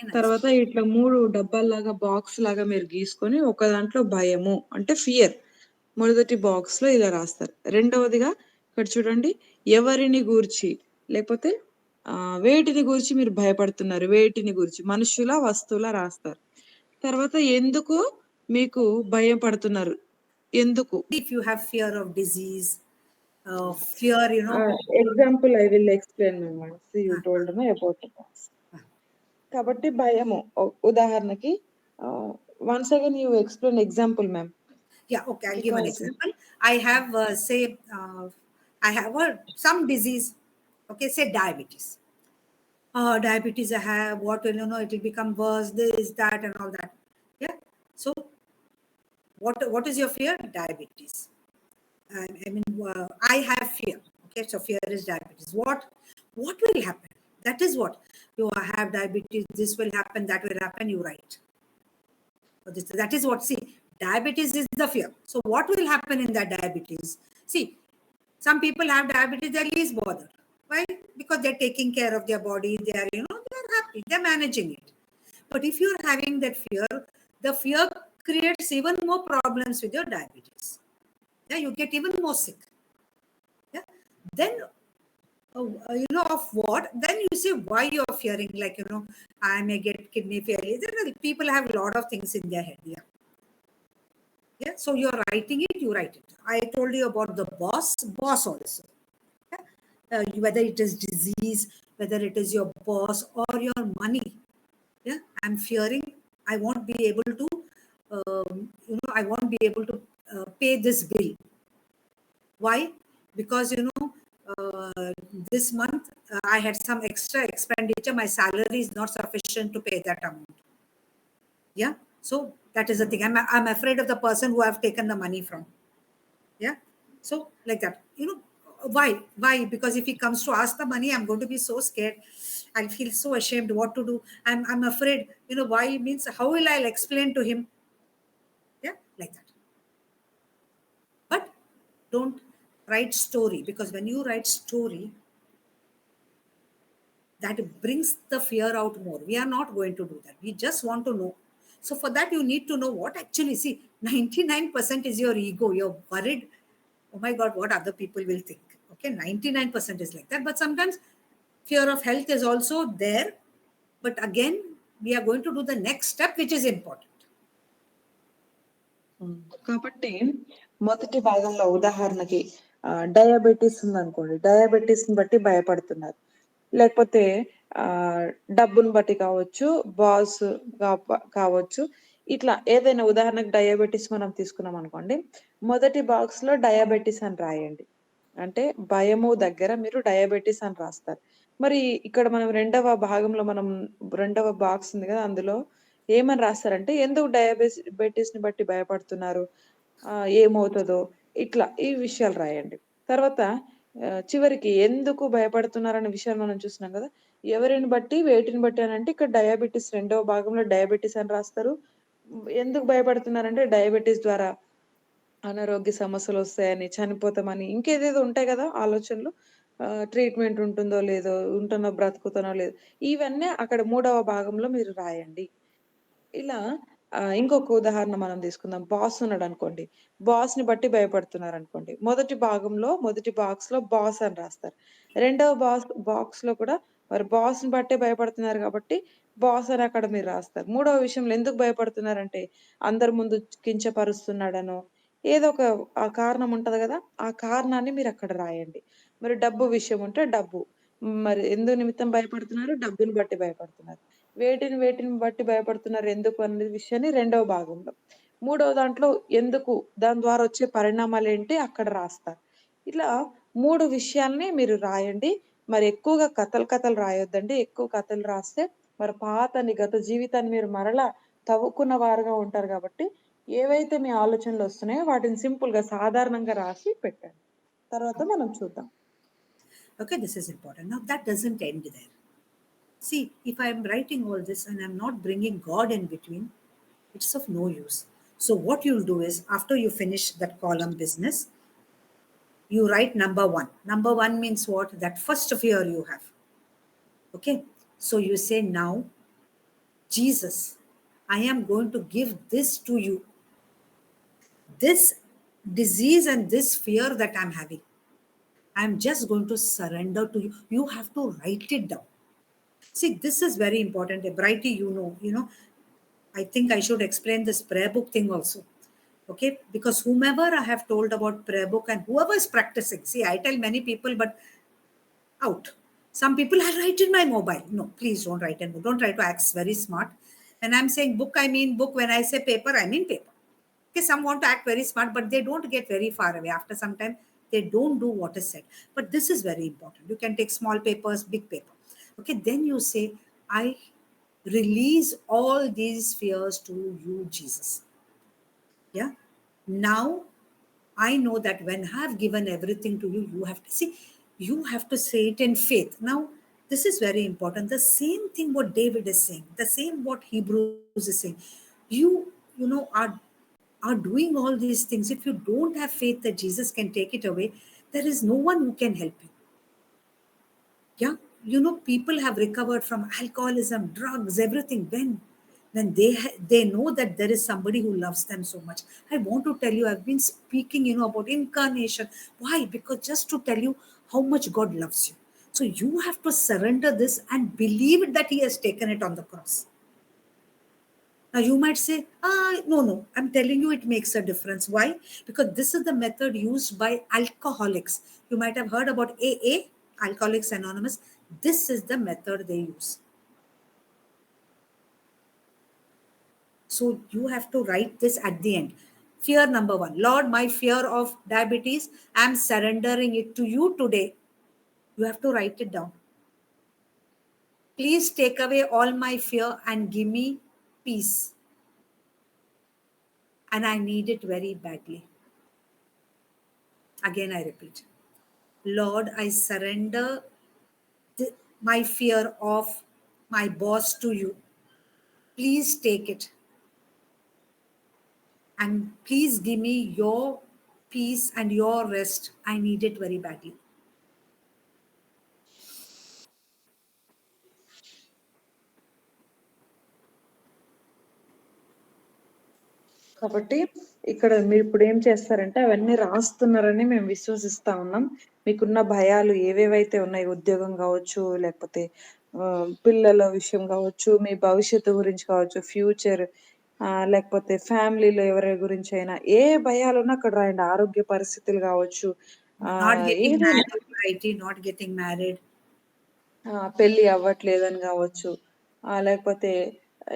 nice. తర్వాత ఇట్లా 3 డబ్బాల్లాగా బాక్స్ లాగా మీరు గీసుకొని ఒక దాంట్లో భయము అంటే ఫియర్ మొదటి బాక్స్ లో ఇలా రాస్తారు. రెండవదిగా ఇక్కడ చూడండి ఎవరిని గూర్చి లేకపోతే వేటిని గూర్చి మీరు భయపడుతున్నారు, వేటిని గూర్చి మనుషుల వస్తువుల రాస్తారు. తర్వాత ఎందుకు మీకు భయపడుతున్నారు, ఎందుకు If you have fear of disease, fear, example I will explain you told me about కాబట్టి భయము ఉదాహరణకి once again you explain example ma'am. Yeah, okay, I'll give an example. I have, I have some disease, okay, say diabetes. Diabetes I have, what will it will become worse, this, that, and all that. Yeah. So, what is your fear? Diabetes. I mean, I have fear. Okay, so fear is diabetes. What will happen? That is what you have diabetes. This will happen. That will happen. You write. So that is what. See, diabetes is the fear. So what will happen in that diabetes? See, some people have diabetes. They're least bothered. Why? Because they're taking care of their body. They are, they're happy. They're managing it. But if you're having that fear, the fear creates even more problems with your diabetes. Yeah, you get even more sick. Yeah. Then, of what? Then you say why you're fearing, like, I may get kidney failure. People have a lot of things in their head. Yeah. Yeah. So you're writing it, you write it. I told you about the boss also. Yeah? Whether it is disease, whether it is your boss or your money. Yeah. I'm fearing I won't be able to, I won't be able to pay this bill. Why? Because this month I had some extra expenditure. My salary is not sufficient to pay that amount. Yeah. So that is the thing. I'm afraid of the person who I've taken the money from. Yeah. So like that. Why? Because if he comes to ask the money, I'm going to be so scared. I'll feel so ashamed what to do. I'm afraid. Why means how will I explain to him? Yeah, like that. But don't write story, because when you write story, that brings the fear out more. We are not going to do that. We just want to know. So for that, you need to know what actually, see, 99% is your ego. You're worried, oh my God, what other people will think. Okay, 99% is like that. But sometimes fear of health is also there. But again, we are going to do the next step, which is important. కాబట్టి మొదటి భాగంలో ఉదాహరణకి diabetes ఉందనుకోండి, diabetes ని బట్టి భయపడుతున్నారు, లేకపోతే డబ్బును బట్టి కావచ్చు, బాస్ కావచ్చు, ఇట్లా ఏదైనా ఉదాహరణకు డయాబెటీస్ మనం తీసుకున్నాం అనుకోండి, మొదటి బాక్స్ లో డయాబెటీస్ అని రాయండి. అంటే భయము దగ్గర మీరు డయాబెటీస్ అని రాస్తారు. మరి ఇక్కడ మనం రెండవ భాగంలో రెండవ బాక్స్ ఉంది కదా, అందులో ఏమని రాస్తారంటే ఎందుకు డయాబెటీస్ ని బట్టి భయపడుతున్నారు, ఏమవుతుందో, ఇట్లా ఈ విషయాలు రాయండి. తర్వాత చివరికి ఎందుకు భయపడుతున్నారు అనే విషయాలు మనం చూస్తున్నాం కదా, ఎవరిని బట్టి వేటిని బట్టి అని అంటే ఇక్కడ డయాబెటీస్ రెండవ భాగంలో డయాబెటీస్ అని రాస్తారు. ఎందుకు భయపడుతున్నారంటే డయాబెటీస్ ద్వారా అనారోగ్య సమస్యలు వస్తాయని, చనిపోతామని, ఇంకేదేదో ఉంటాయి కదా ఆలోచనలు, ట్రీట్మెంట్ ఉంటుందో లేదో, ఉంటున్నో బ్రతుకుతానో లేదో, ఇవన్నీ అక్కడ మూడవ భాగంలో మీరు రాయండి. ఇలా ఇంకొక ఉదాహరణ మనం తీసుకుందాం. బాస్ ఉన్నాడు అనుకోండి, బాస్ ని బట్టి భయపడుతున్నారు అనుకోండి, మొదటి భాగంలో మొదటి బాక్స్ లో బాస్ అని రాస్తారు. రెండవ బాక్స్ లో కూడా మరి బాస్ ని బట్టే భయపడుతున్నారు కాబట్టి బాస్ అని అక్కడ మీరు రాస్తారు. మూడవ విషయంలో ఎందుకు భయపడుతున్నారంటే అందరి ముందు కించపరుస్తున్నాడనో ఏదో ఒక కారణం ఉంటది కదా, ఆ కారణాన్ని మీరు అక్కడ రాయండి. మరి డబ్బు విషయం ఉంటే డబ్బు, మరి ఎందు నిమిత్తం భయపడుతున్నారు, డబ్బుని బట్టి భయపడుతున్నారు. వేటిని బట్టి భయపడుతున్నారు, ఎందుకు అనే విషయాన్ని రెండవ భాగంలో, మూడవ దాంట్లో ఎందుకు, దాని ద్వారా వచ్చే పరిణామాలు ఏంటి అక్కడ రాస్తారు. ఇట్లా 3 విషయాల్ని మీరు రాయండి. మరి ఎక్కువగా కథలు రాయొద్దండి. ఎక్కువ కథలు రాస్తే మరి గత జీవితాన్ని మీరు మరలా తవ్వుకున్న వారుగా ఉంటారు కాబట్టి ఏవైతే మీ ఆలోచనలు వస్తున్నాయో వాటిని సింపుల్ గా సాధారణంగా రాసి పెట్టండి. తర్వాత మనం చూద్దాం. Okay, this is important. Now that doesn't end there. See, if I am writing all this and I'm not bringing God in between, it's of no use. So what you'll do is, after you finish that column business, you write number 1. Number 1 means what? That first fear you have. Okay. So you say now Jesus, I am going to give this to you. This disease and this fear that I'm having, I'm just going to surrender to you. You have to write it down. See, this is very important. Brighty, I think I should explain this prayer book thing also. Okay, because whomever I have told about prayer book and whoever is practicing, see, I tell many people, but out. Some people I write in my mobile. No, please don't write in book. Don't try to act very smart. When I'm saying book, I mean book. When I say paper, I mean paper. Okay, some want to act very smart, but they don't get very far away. After some time, they don't do what is said. But this is very important. You can take small papers, big paper. Okay, then you say, I release all these fears to you, Jesus. Yeah. Now I know that when I have given everything to you, you have to see, you have to say it in faith. Now, this is very important. The same thing what David is saying, the same what Hebrews is saying. You are doing all these things. If you don't have faith that Jesus can take it away, there is no one who can help you. Yeah, people have recovered from alcoholism, drugs, everything. When they know that there is somebody who loves them so much. I want to tell you, I've been speaking, about incarnation. Why? Because just to tell you how much God loves you. So you have to surrender this and believe that He has taken it on the cross. Now you might say, no, I'm telling you it makes a difference. Why? Because this is the method used by alcoholics. You might have heard about AA, Alcoholics Anonymous. This is the method they use. So you have to write this at the end. Fear number 1. Lord, my fear of diabetes, I'm surrendering it to you today. You have to write it down. Please take away all my fear and give me peace. And I need it very badly. Again, I repeat. Lord, I surrender my fear of my boss to you. Please take it. And please give me your peace and your rest. I need it very badly. కాబట్టి ఇక్కడ మీరు ఇప్పుడు ఏం చేస్తారంటే అవన్నీ రాస్తున్నారని మేము విశ్వసిస్తా ఉన్నాం. మీకున్న భయాలు ఏవేవైతే ఉన్నాయో ఉద్యోగం కావచ్చు, లేకపోతే పిల్లల విషయం కావచ్చు, మీ భవిష్యత్తు గురించి కావచ్చు, ఫ్యూచర్ లేకపోతే ఫ్యామిలీలో ఎవరి గురించి అయినా ఏ భయాలున్నా అక్కడ రాయండి. ఆరోగ్య పరిస్థితులు కావచ్చు, Not getting ఏదైనా married, right? Not getting married. పెళ్లి అవ్వట్లేదని కావచ్చు, లేకపోతే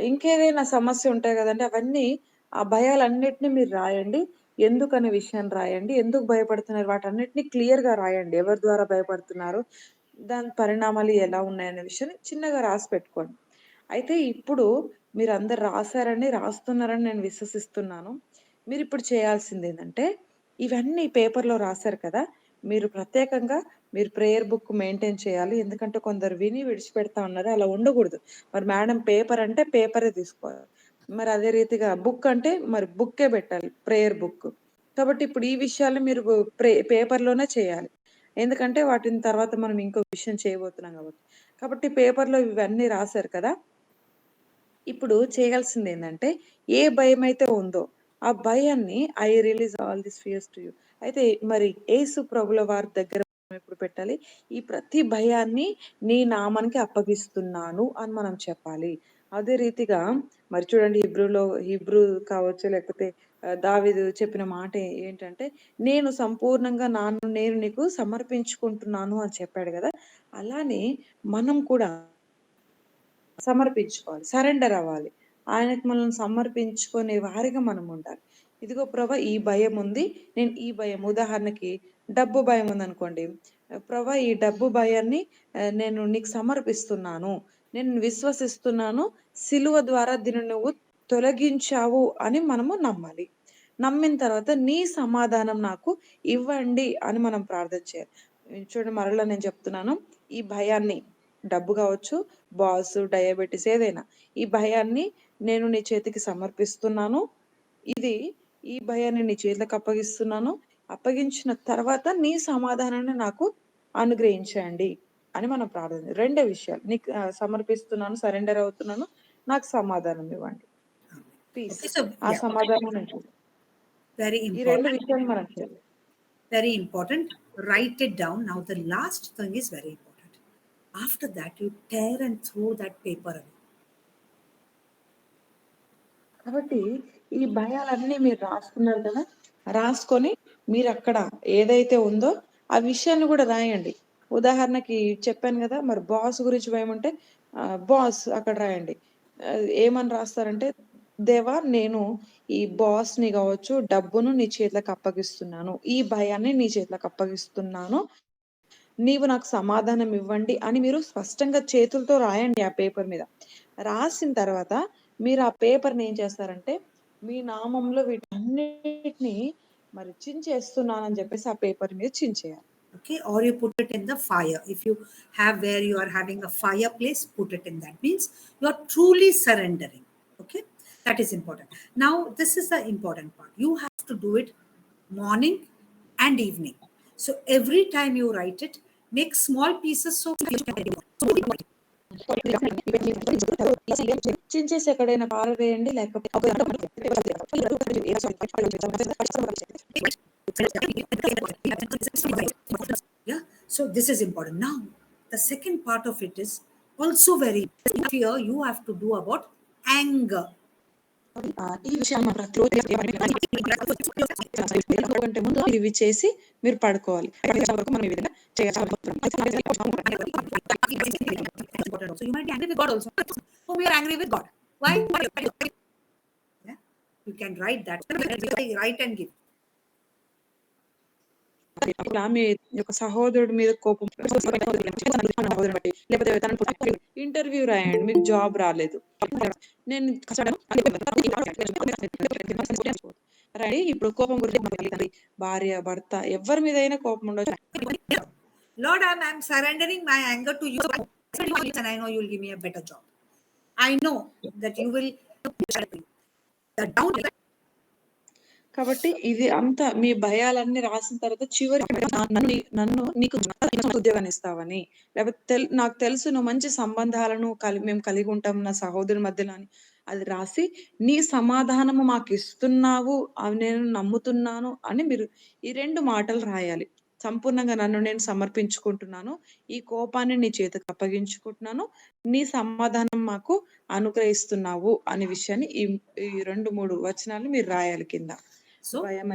ఇంకేదైనా సమస్య ఉంటాయి కదండి. అవన్నీ ఆ భయాలన్నిటిని మీరు రాయండి. ఎందుకనే విషయాన్ని రాయండి. ఎందుకు భయపడుతున్నారు వాటన్నిటిని క్లియర్‌గా రాయండి. ఎవరి ద్వారా భయపడుతున్నారు, దాని పరిణామాలు ఎలా ఉన్నాయనే విషయాన్ని చిన్నగా రాసి పెట్టుకోండి. అయితే ఇప్పుడు మీరందరూ రాస్తున్నారని నేను విశ్వసిస్తున్నాను. మీరిప్పుడు చేయాల్సిందేంటంటే ఇవన్నీ పేపర్‌లో రాసారు కదా! మీరు ప్రత్యేకంగా మీరు ప్రేయర్ బుక్ మెయింటైన్ చేయాలి. ఎందుకంటే కొందరు విని విడిచిపెడతా ఉన్నారు. అలా ఉండకూడదు. మరి మేడం పేపర్ అంటే పేపరే తీసుకోవాలి. మరి అదే రీతిగా బుక్ అంటే మరి బుక్కే పెట్టాలి. Prayer book. కాబట్టి ఇప్పుడు ఈ విషయాలు మీరు పేపర్‌లోనే చేయాలి. ఎందుకంటే వాటిని తర్వాత మనం ఇంకో విషయం చేయబోతున్నాం కాబట్టి. కాబట్టి పేపర్‌లో ఇవన్నీ రాసారు కదా! ఇప్పుడు చేయాల్సిందేందంటే ఏ భయమైతే ఉందో ఆ భయాన్ని I release all this fears to you. అయితే మరి యేసు ప్రభుల వారి దగ్గర మనం ఎప్పుడు పెట్టాలి? ఈ ప్రతి భయాన్ని నీ నామానికి అప్పగిస్తున్నాను అని మనం చెప్పాలి. అదే రీతిగా మరి చూడండి హీబ్రూ కావచ్చు, లేకపోతే దావీదు చెప్పిన మాట ఏంటంటే నేను సంపూర్ణంగా నేను నీకు సమర్పించుకుంటున్నాను అని చెప్పాడు కదా! అలానే మనం కూడా సమర్పించుకోవాలి. సరెండర్ అవ్వాలి. ఆయనకు మనల్ని సమర్పించుకునే వారిగా మనం ఉండాలి. ఇదిగో ప్రభా ఈ భయం ఉంది. నేను ఈ భయం ఉదాహరణకి డబ్బు భయం ఉందనుకోండి. ప్రభా ఈ డబ్బు భయాన్ని నేను నీకు సమర్పిస్తున్నాను. నేను విశ్వసిస్తున్నాను. సిలువ ద్వారా దీన్ని నువ్వు తొలగించావు అని మనము నమ్మాలి. నమ్మిన తర్వాత నీ సమాధానం నాకు ఇవ్వండి అని మనం ప్రార్థన చేయాలి. చూడండి మరలా నేను చెప్తున్నాను. ఈ భయాన్ని డబ్బు కావచ్చు, బాస్, డయాబెటిస్ ఏదైనా. ఈ భయాన్ని నేను నీ చేతికి సమర్పిస్తున్నాను. ఈ భయాన్ని నీ చేతులకు అప్పగిస్తున్నాను. అప్పగించిన తర్వాత నీ సమాధానాన్ని నాకు అనుగ్రహించండి అని మనం ప్రార్థన. రెండే విషయాలు. నీకు సమర్పిస్తున్నాను, సరెండర్ అవుతున్నాను. నాకు సమాధానం ఇవ్వండి. పీస్. Okay, so ఆ yeah, సమాధానం నేను చూడాలి. very ఈ important. రెండు విషయాలు మనం చేయాలి. Very important. Write it down. Now the last thing is very important. After that, you tear and throw that paper away. కాబట్టి ఈ భయాలన్నీ మీరు రాసుకున్నారు కదా, రాసుకొని మీరు అక్కడ ఏదైతే ఉందో ఆ విషయాన్ని కూడా రాయండి. ఉదాహరణకి చెప్పాను కదా, మరి బాస్ గురించి భయం ఉంటే బాస్ అక్కడ రాయండి. ఏమని రాస్తారంటే, దేవా నేను ఈ బాస్ ని కావచ్చు, డబ్బును నీ చేతులకు అప్పగిస్తున్నాను, ఈ భయాన్ని నీ చేతులకు అప్పగిస్తున్నాను, నీవు నాకు సమాధానం ఇవ్వండి అని మీరు స్పష్టంగా చేతులతో రాయండి ఆ పేపర్ మీద. రాసిన తర్వాత మీరు ఆ పేపర్ని ఏం చేస్తారంటే, మీ నామంలో వీటన్నిటిని మరి చించేస్తున్నానని చెప్పేసి ఆ పేపర్ మీద చించేయాలి. Okay, or you put it in the fire. If you have where you are having a fireplace, put it in that. Means you are truly surrendering. Okay, that is important. Now, this is the important part. You have to do it morning and evening. So every time you write it, make small pieces so you can read it. చించేసి ఎక్కడైనా పారవేయండి, లేకపోతే Yeah, so this is important. Now, the second part of it is also very fear you have to do about anger. ఈ విషయాలు మనం ప్రతిరోజు కంటే ముందు ఇవి చేసి మీరు పడుకోవాలి. మనం ఈ విధంగా So you might be angry with God also. Oh, we are angry with God. Why? Yeah, you can write that. Write and give. మీ యొక్క సహోదరుడి మీద కోపం, లేకపోతే ఇంటర్వ్యూ రాయండి, మీకు జాబ్ రాలేదు, నేను రాయండి. ఇప్పుడు కోపం గురించి భార్య, భర్త ఎవరి మీద అయినా కోపం ఉండొచ్చు. Lord, I'm surrendering my anger to you, and I know you will give me a better job. I know that you will. కాబట్టి ఇది అంతా మీ భయాలన్నీ రాసిన తర్వాత చివరికి నన్ను నీకు ఉద్యోగాన్ని ఇస్తావని, లేకపోతే నాకు తెలుసు నువ్వు మంచి సంబంధాలను మేము కలిగి ఉంటాం నా సహోదరుల మధ్యలో అని అది రాసి, నీ సమాధానము మాకు ఇస్తున్నావు అవి నేను నమ్ముతున్నాను అని మీరు ఈ 2 మాటలు రాయాలి. సంపూర్ణంగా నన్ను నేను సమర్పించుకుంటున్నాను, ఈ కోపాన్ని నీ చేతికి అప్పగించుకుంటున్నాను, నీ సమాధానం మాకు అనుగ్రహిస్తున్నావు అనే విషయాన్ని ఈ 2-3 వచనాలు మీరు రాయాలి కింద. So, yeah.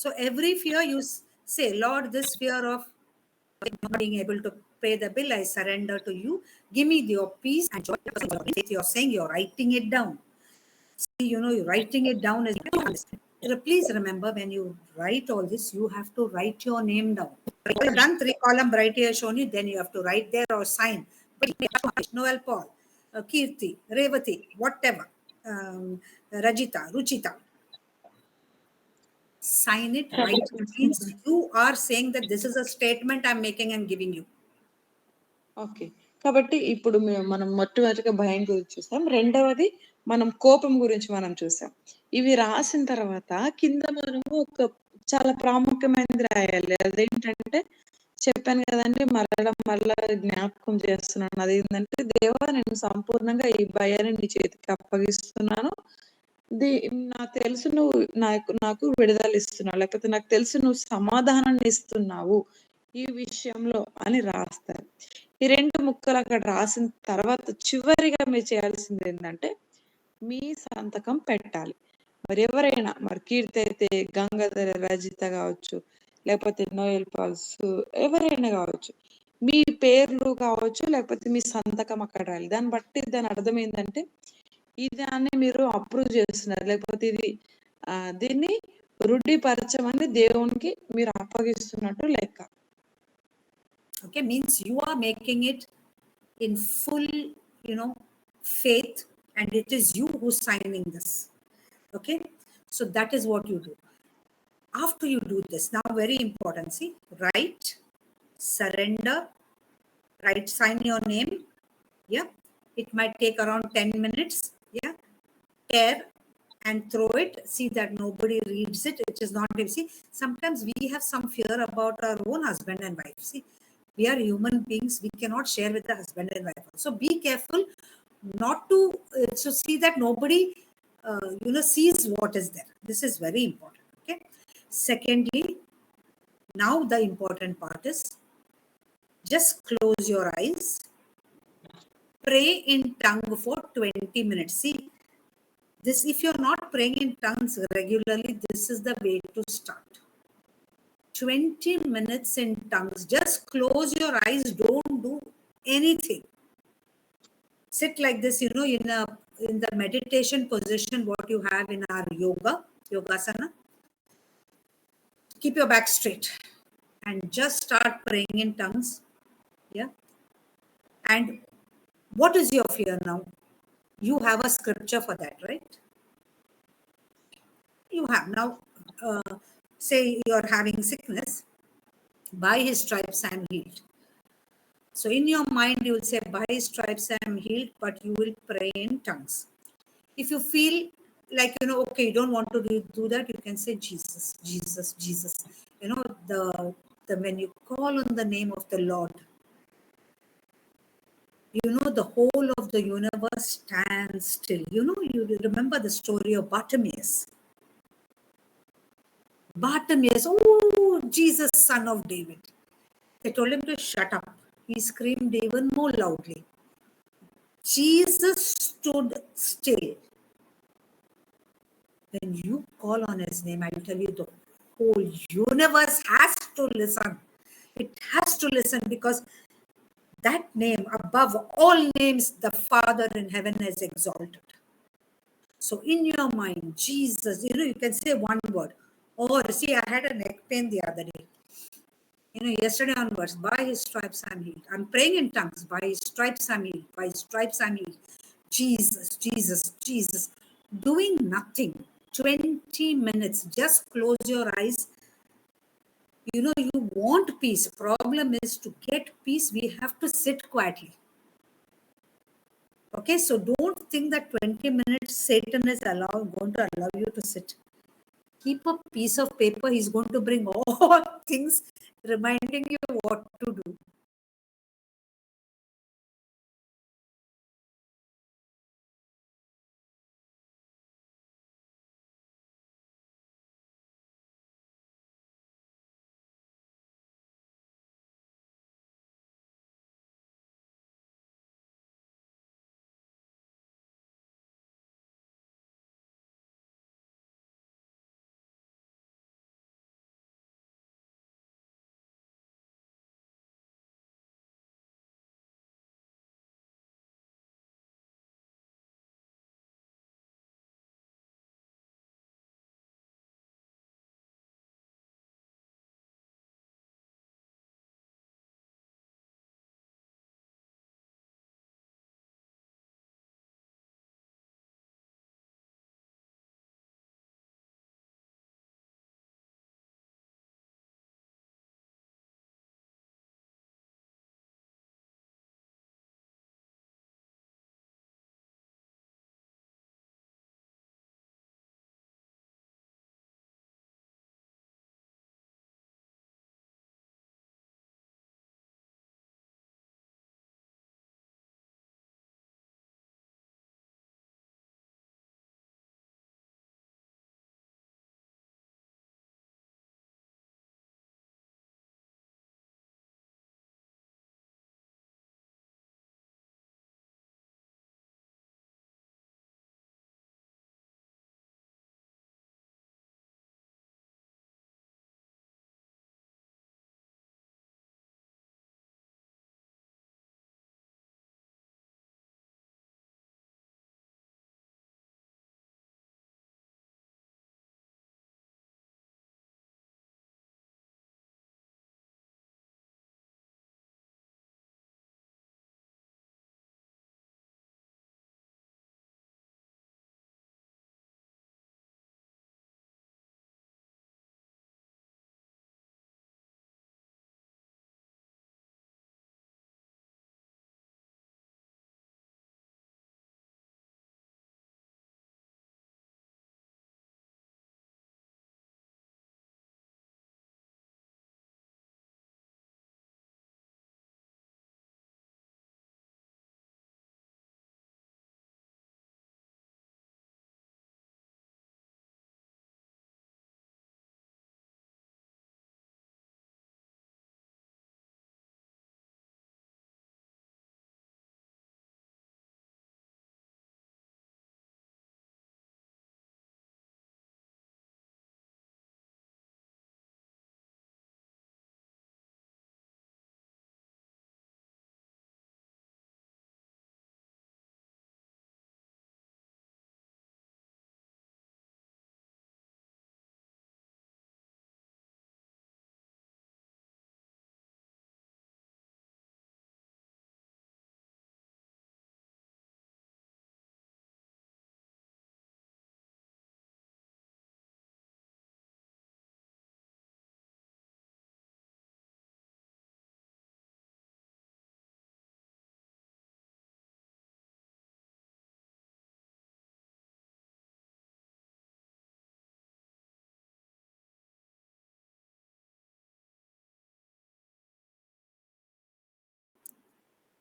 So every fear you say, Lord, this fear of not being able to pay the bill, I surrender to you. Give me your peace and joy. You're saying you're writing it down. See, you're writing it down. Please remember, when you write all this, you have to write your name down. You've done 3-column right here shown you, then you have to write there or sign. Noel Paul, Kirti, Revati, whatever, Rajita, Ruchita. Sign it, right? It means you are saying that this is a statement I'm making and giving you. Okay, కాబట్టి ఇప్పుడు మనం మొట్టమొదటిగా భయం గురించి చూసాం, రెండవది మనం కోపం గురించి మనం చూసాం. ఇవి రాసిన తర్వాత కింద మనము ఒక చాలా ప్రాముఖ్యమైనది రాయాలి. అదేంటంటే చెప్పాను కదండి, మరలా జ్ఞాపకం చేస్తున్నాను. అదేంటంటే, దేవా నేను సంపూర్ణంగా ఈ భయాన్ని నీ చేతికి అప్పగిస్తున్నాను, నాకు తెలుసు నువ్వు నాకు విడుదల ఇస్తున్నావు, లేకపోతే నాకు తెలుసు నువ్వు సమాధానాన్ని ఇస్తున్నావు ఈ విషయంలో అని రాస్తారు. ఈ 2 ముక్కలు అక్కడ రాసిన తర్వాత చివరిగా మీరు చేయాల్సింది ఏంటంటే, మీ సంతకం పెట్టాలి. మరి ఎవరైనా, మరి కీర్తి అయితే గంగాధర, రజిత కావచ్చు, లేకపోతే నోయల్ పాల్స్ ఎవరైనా కావచ్చు, మీ పేర్లు కావచ్చు, లేకపోతే మీ సంతకం అక్కడ రాయాలి. దాన్ని బట్టి దాని అర్థం ఏంటంటే, దాన్ని మీరు అప్రూవ్ చేస్తున్నారు, లేకపోతే దీన్ని రుడ్డిపరచమని దేవునికి మీరు అప్పగిస్తున్నట్టు లెక్క. Okay, means you are making it in full, faith, and it is you who's signing this. Okay, so that is what you do. After you do this, now very important, see, write, surrender, write, sign your name. Yeah, it might take around 10 minutes. Yeah, tear and throw it. See that nobody reads it. It is not. See, sometimes we have some fear about our own husband and wife. See, we are human beings. We cannot share with the husband and wife. So be careful not to so see that nobody sees what is there. This is very important. Okay. Secondly, now the important part is just close your eyes, pray in tongue for 20 minutes. See, this, if you're not praying in tongues regularly, this is the way to start. 20 minutes in tongues. Just close your eyes, don't do anything. Sit like this, in the meditation position, what you have in our yogasana. Keep your back straight and just start praying in tongues. Yeah. And what is your fear now? You have a scripture for that, right? You have. Now, say you're having sickness, by his stripes I'm healed. So in your mind, you will say, by his stripes I am healed, but you will pray in tongues. If you feel like, okay, you don't want to do that, you can say Jesus, Jesus, Jesus. The when you call on the name of the Lord, the whole of the universe stands still. You remember the story of Bartimaeus. Bartimaeus, oh, Jesus, son of David. They told him to shut up. He screamed even more loudly. Jesus stood still. When you call on his name, I will tell you, the whole universe has to listen. It has to listen, because that name, above all names, the Father in heaven has exalted. So in your mind, Jesus, you can say one word. Or see, I had a neck pain the other day. Yesterday onwards, by his stripes I'm healed. I'm praying in tongues. By his stripes I'm healed. By his stripes I'm healed. Jesus, Jesus, Jesus. Doing nothing. 20 minutes. Just close your eyes. You want peace. Problem is, to get peace, we have to sit quietly. Okay, so don't think that 20 minutes Satan is going to allow you to sit. Keep a piece of paper. He's going to bring all things reminding you what to do.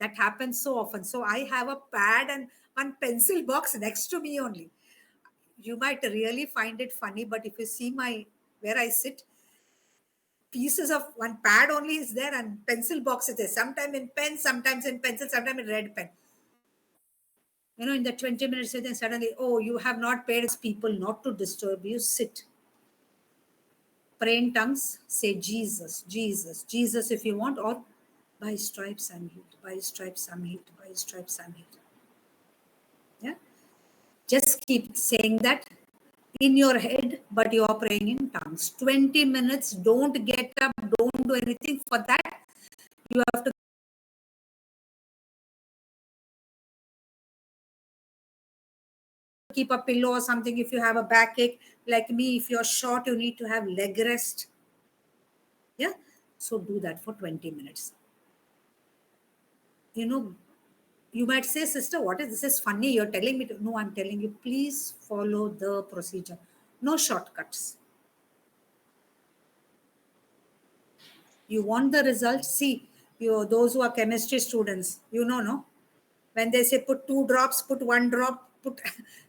That happens so often. So I have a pad and one pencil box next to me only. You might really find it funny, but if you see my where I sit, pieces of one pad only is there and pencil box is there. Sometimes in pen, sometimes in pencil, sometimes in red pen. In the 20 minutes, then suddenly, oh, you have not paid people not to disturb you. Sit. Pray in tongues. Say Jesus, Jesus, Jesus if you want, or by stripes I'm healed. By stripes I'm healed. By stripes I'm healed. Yeah. Just keep saying that in your head, but you are praying in tongues. 20 minutes. Don't get up. Don't do anything. For that, you have to keep a pillow or something. If you have a backache, like me, if you're short, you need to have leg rest. Yeah. So do that for 20 minutes. You might say, sister, what is this? Is funny. You're telling me to. No, I'm telling you, please follow the procedure. No shortcuts. You want the result? See, those who are chemistry students, no? When they say put 2 drops, put 1 drop, put,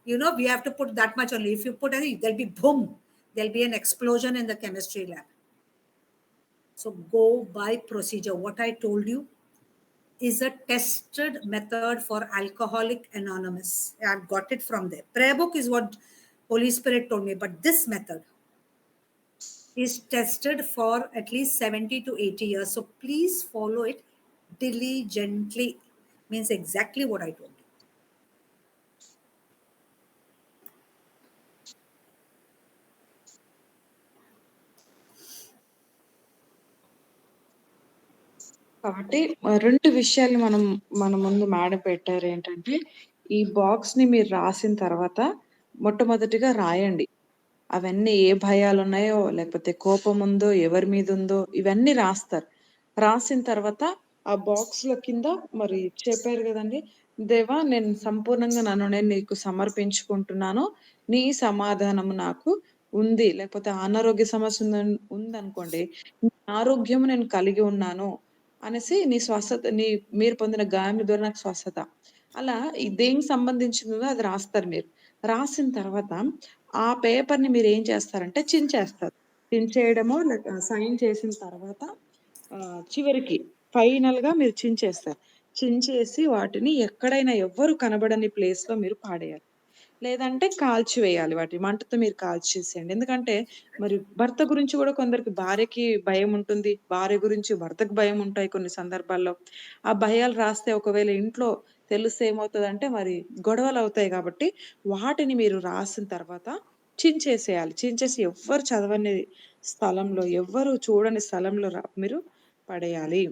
we have to put that much only. If you put any, there'll be boom. There'll be an explosion in the chemistry lab. So go by procedure. What I told you is a tested method for Alcoholic Anonymous. I've got it from there. Prayer book is what Holy Spirit told me, but this method is tested for at least 70 to 80 years. So please follow it diligently. Means exactly what I told you. కాబట్టి 2 విషయాలు మన ముందు madam పెట్టారు. ఏంటంటే, ఈ బాక్స్‌ని మీరు రాసిన తర్వాత మొట్టమొదటిగా రాయండి. అవన్నీ ఏ భయాలున్నాయో, లేకపోతే కోపముందో, ఎవరి మీదుందో ఇవన్నీ రాస్తారు. రాసిన తర్వాత ఆ బాక్స్‌లో కింద మరి చెప్పారు గదండీ! దేవా, నేను సంపూర్ణంగా నన్ను నేను నీకు సమర్పించుకుంటున్నాను. నీ సమాధానము నాకు ఉంది. లేకపోతే అనారోగ్య సమస్య ఉందనుకోండి, నీ ఆరోగ్యము నేను కలిగి ఉన్నాను అనేసి, నీ స్వస్థత మీరు పొందిన గాయముల ద్వారా నాకు స్వస్థత. అలా దేనికి సంబంధించిందో అది రాస్తారు మీరు. రాసిన తర్వాత ఆ పేపర్‌ని మీరేం చేస్తారంటే చించేస్తారు. చించేయడమో సైన్ చేసిన తర్వాత చివరికి ఫైనల్‌గా మీరు చించేస్తారు. చించేసి వాటిని ఎక్కడైనా ఎవ్వరు కనబడని ప్లేస్‌లో మీరు పాడేయాలి. లేదంటే కాల్చివేయాలి. వాటిని మంటతో మీరు కాల్చేసేయండి. ఎందుకంటే మరి భర్త గురించి గూడా కొందరికి భార్యకి భయముంటుంది. భార్య గురించి భర్తకు భయముంటాయి కొన్ని సందర్భాల్లో. ఆ భయాలు రాస్తే ఒకవేళ ఇంట్లో తెలిస్తే ఏమవుతదంటే మరి గొడవలవుతాయి గాబట్టి, వాటిని మీరు రాసిన తర్వాత చించేసేయాలి. చించేసి ఎవ్వరు చదవని స్థలంలో, ఎవ్వరు చూడని స్థలంలో మీరు పడేయాలి.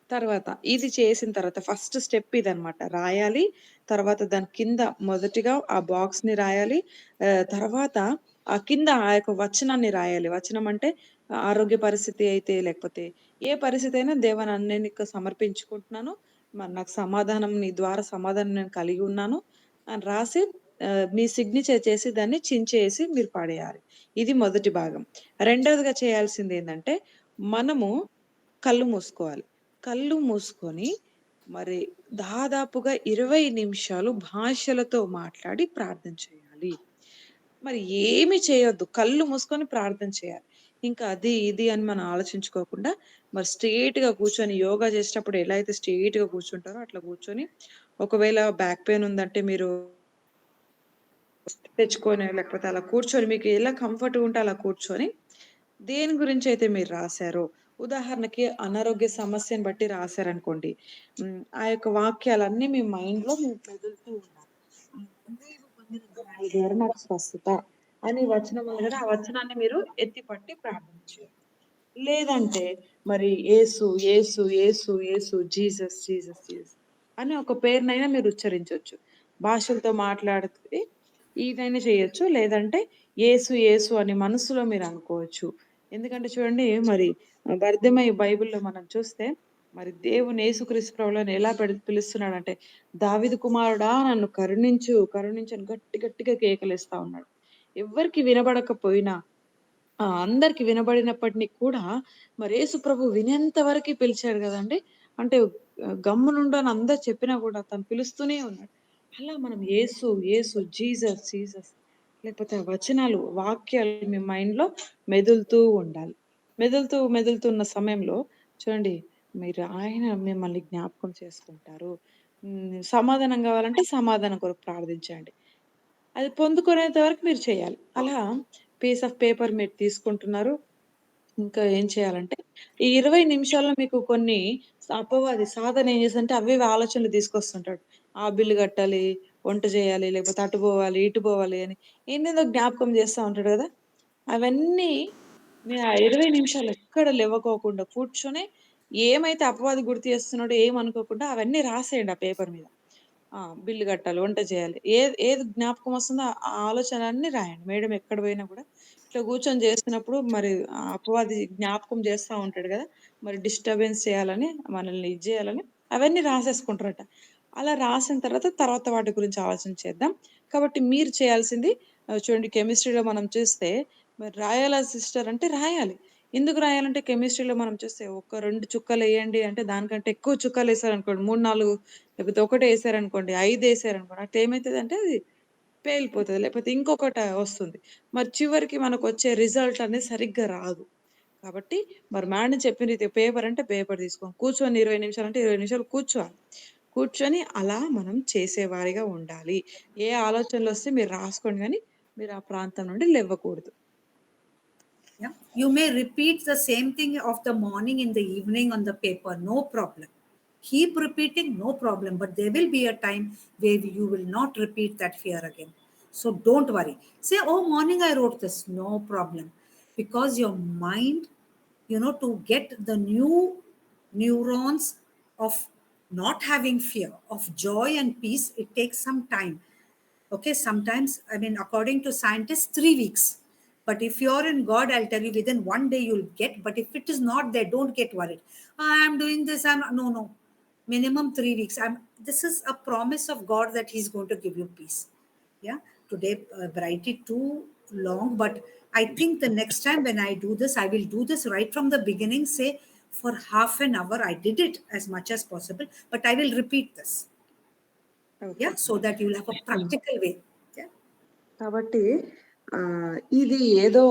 తర్వాత ఇది చేసిన తర్వాత ఫస్ట్ స్టెప్ ఇదనమాట. రాయాలి. తర్వాత దాని కింద మొదటిగా ఆ బాక్స్‌ని రాయాలి. తర్వాత ఆ కింద ఆ యొక్క వచనాన్ని రాయాలి. వచనం అంటే ఆరోగ్య పరిస్థితి అయితే, లేకపోతే ఏ పరిస్థితి అయినా దేవా, నేను నీకు సమర్పించుకుంటున్నాను. మరి నాకు సమాధానం, నీ ద్వారా సమాధానం నేను కలిగి ఉన్నాను అని రాసి మీ సిగ్నేచర్ చేసి దాన్ని చించేసి మీరు పడేయాలి. ఇది మొదటి భాగం. రెండోదిగా చేయాల్సిందేందంటే, మనము కళ్ళు మూసుకోవాలి. కళ్ళు మూసుకొని మరి దాదాపుగా 20 నిమిషాలు భాషలతో మాట్లాడి ప్రార్థన చేయాలి. మరి ఏమి చేయొద్దు. కళ్ళు మూసుకొని ప్రార్థన చేయాలి. ఇంకా అది, ఇది అని మనం ఆలోచించుకోకుండా మరి స్ట్రెయిట్‌గా కూర్చొని యోగా చేసేటప్పుడు ఎలా అయితే స్ట్రెయిట్‌గా కూర్చుంటారో అట్లా కూర్చొని, ఒకవేళ బ్యాక్ పెయిన్ ఉందంటే మీరు తెచ్చుకొని, లేకపోతే అలా కూర్చొని మీకు ఎలా కంఫర్ట్‌గా ఉంటే అలా కూర్చొని, దేని గురించైతే మీరు రాసారో, ఉదాహరణకి అనారోగ్య సమస్యను బట్టి రాసారనుకోండి. ఆ యొక్క వాక్యాలన్నీ మీ మైండ్‌లో మీకు మెదులుతూ ఉండాలి. నీవు పొందిన గాయాల ద్వారా నాకు స్వస్థత అని వచనం ఉంది గదా! ఆ వచనాన్ని మీరు ఎత్తి పట్టి ప్రార్థన చేయాలి. లేదంటే మరి యేసు, యేసు, యేసు, యేసు, జీసస్, జీసస్, జీసస్ అని ఒక పేరునైనా మీరు ఉచ్చరించొచ్చు. భాషలతో మాట్లాడితే ఇదైనా చేయొచ్చు. లేదంటే యేసు, యేసు అని మనసులో మీరు అనుకోవచ్చు. ఎందుకంటే చూడండి, మరి బర్తిమయి బైబిల్‌లో మనం చూస్తే మరి దేవుని యేసుక్రీస్తు ప్రభువులను ఎలా పిలుస్తున్నాడంటే, దావీదు కుమారుడా నన్ను కరుణించు, కరుణించు అని గట్టి గట్టిగా కేకలేస్తా ఉన్నాడు. ఎవ్వరికీ వినబడకపోయినా అందరికి వినబడినప్పటికి కూడా మరి యేసు ప్రభు వినేంత వరకి పిలిచాడు గదండీ! అంటే గమ్మునుండు అని అందరూ చెప్పినా కూడా తను పిలుస్తూనే ఉన్నాడు. అలా మనం యేసు, యేసు, జీసస్, జీసస్ లేకపోతే ఆ వచనాలు, వాక్యాలు మీ మైండ్‌లో మెదులుతూ ఉండాలి. మెదులుతున్న సమయంలో చూడండి మీరు ఆయన మిమ్మల్ని జ్ఞాపకం చేసుకుంటారు. సమాధానం కావాలంటే సమాధానం కొరకు ప్రార్థించండి. అది పొందుకునేంత వరకు మీరు చేయాలి. అలా పీస్ ఆఫ్ పేపర్ మీరు తీసుకుంటున్నారు. ఇంకా ఏం చేయాలంటే, ఈ 20 నిమిషాల్లో మీకు కొన్ని అపవాది సాతాను ఏం చేస్తాడంటే అవే ఇవి ఆలోచనలు తీసుకొస్తుంటాడు. ఆ బిల్లు కట్టాలి, వంట చేయాలి, లేకపోతే అటు పోవాలి, ఇటు పోవాలి అని ఎన్నెందో జ్ఞాపకం చేస్తా ఉంటాడు గదా! అవన్నీ మీరు ఆ 20 నిమిషాలు ఎక్కడ లెవ్వకోకుండా కూర్చొని ఏమైతే అపవాది గుర్తు చేస్తున్నాడో ఏమనుకోకుండా అవన్నీ రాసేయండి ఆ పేపర్ మీద. బిల్లు కట్టాలి, వంట చేయాలి. ఏది జ్ఞాపకం వస్తుందో ఆ ఆలోచనలన్నీ రాయండి. మేడం ఎక్కడ పోయినా కూడా ఇట్లా కూర్చొని చేస్తున్నప్పుడు మరి అపవాది జ్ఞాపకం చేస్తా ఉంటాడు గదా! మరి డిస్టర్బెన్స్ చేయాలని, మనల్ని ఇది జేయాలని అవన్నీ రాసేసుకుంటారట. అలా రాసిన తర్వాత వాటి గురించి ఆలోచన చేద్దాం. కాబట్టి మీరు చేయాల్సింది చూడండి కెమిస్ట్రీలో మనం చూస్తే మరి రాయాలా సిస్టర్ అంటే రాయాలి. ఎందుకు రాయాలంటే కెమిస్ట్రీలో మనం చూస్తే ఒక 2 చుక్కలేయండి అంటే దానికంటే ఎక్కువ చుక్కలేసారనుకోండి 3, 4 లేకపోతే ఒకటే ఏసారనుకోండి, 5 ఏసారనుకోండి అట్లా ఏమైతదంటే అది పేలిపోతది. లేకపోతే ఇంకొకట వస్తుంది. మరి చివరికి మనకొచ్చే రిజల్ట్ అనేది సరిగ్గా రాదు. కాబట్టి మరి మేడం చెప్పిన రీతిగా పేపర్ అంటే పేపర్ తీసుకో. కూర్చొని 20 నిమిషాలంటే 20 నిమిషాలు కూర్చోవాలి. కూర్చొని అలా మనం చేసేవారిగా ఉండాలి. ఏ ఆలోచనలొస్తే మీరు రాసుకోండి గానీ, మీరు ఆ ప్రాంతం నుండి లెవ్వకూడదు. Yeah. You may repeat the same thing of the morning in the evening on the paper, no problem. Keep repeating, no problem. But there will be a time where you will not repeat that fear again. So don't worry. Say, oh, morning I wrote this, no problem. Because your mind, to get the new neurons of not having fear, of joy and peace, it takes some time. Okay, sometimes, I mean, according to scientists, 3 weeks. But if you're in God, I'll tell you within one day you'll get. But if it is not there, don't get worried. I'm doing this. No. Minimum 3 weeks. This is a promise of God that He's going to give you peace. Yeah. Today, write it too long, but I think the next time when I do this, I will do this right from the beginning. Say for half an hour, I did it as much as possible, but I will repeat this. Okay. Yeah, so that you'll have a practical way. Yeah. కాబట్టి ఇది ఏదో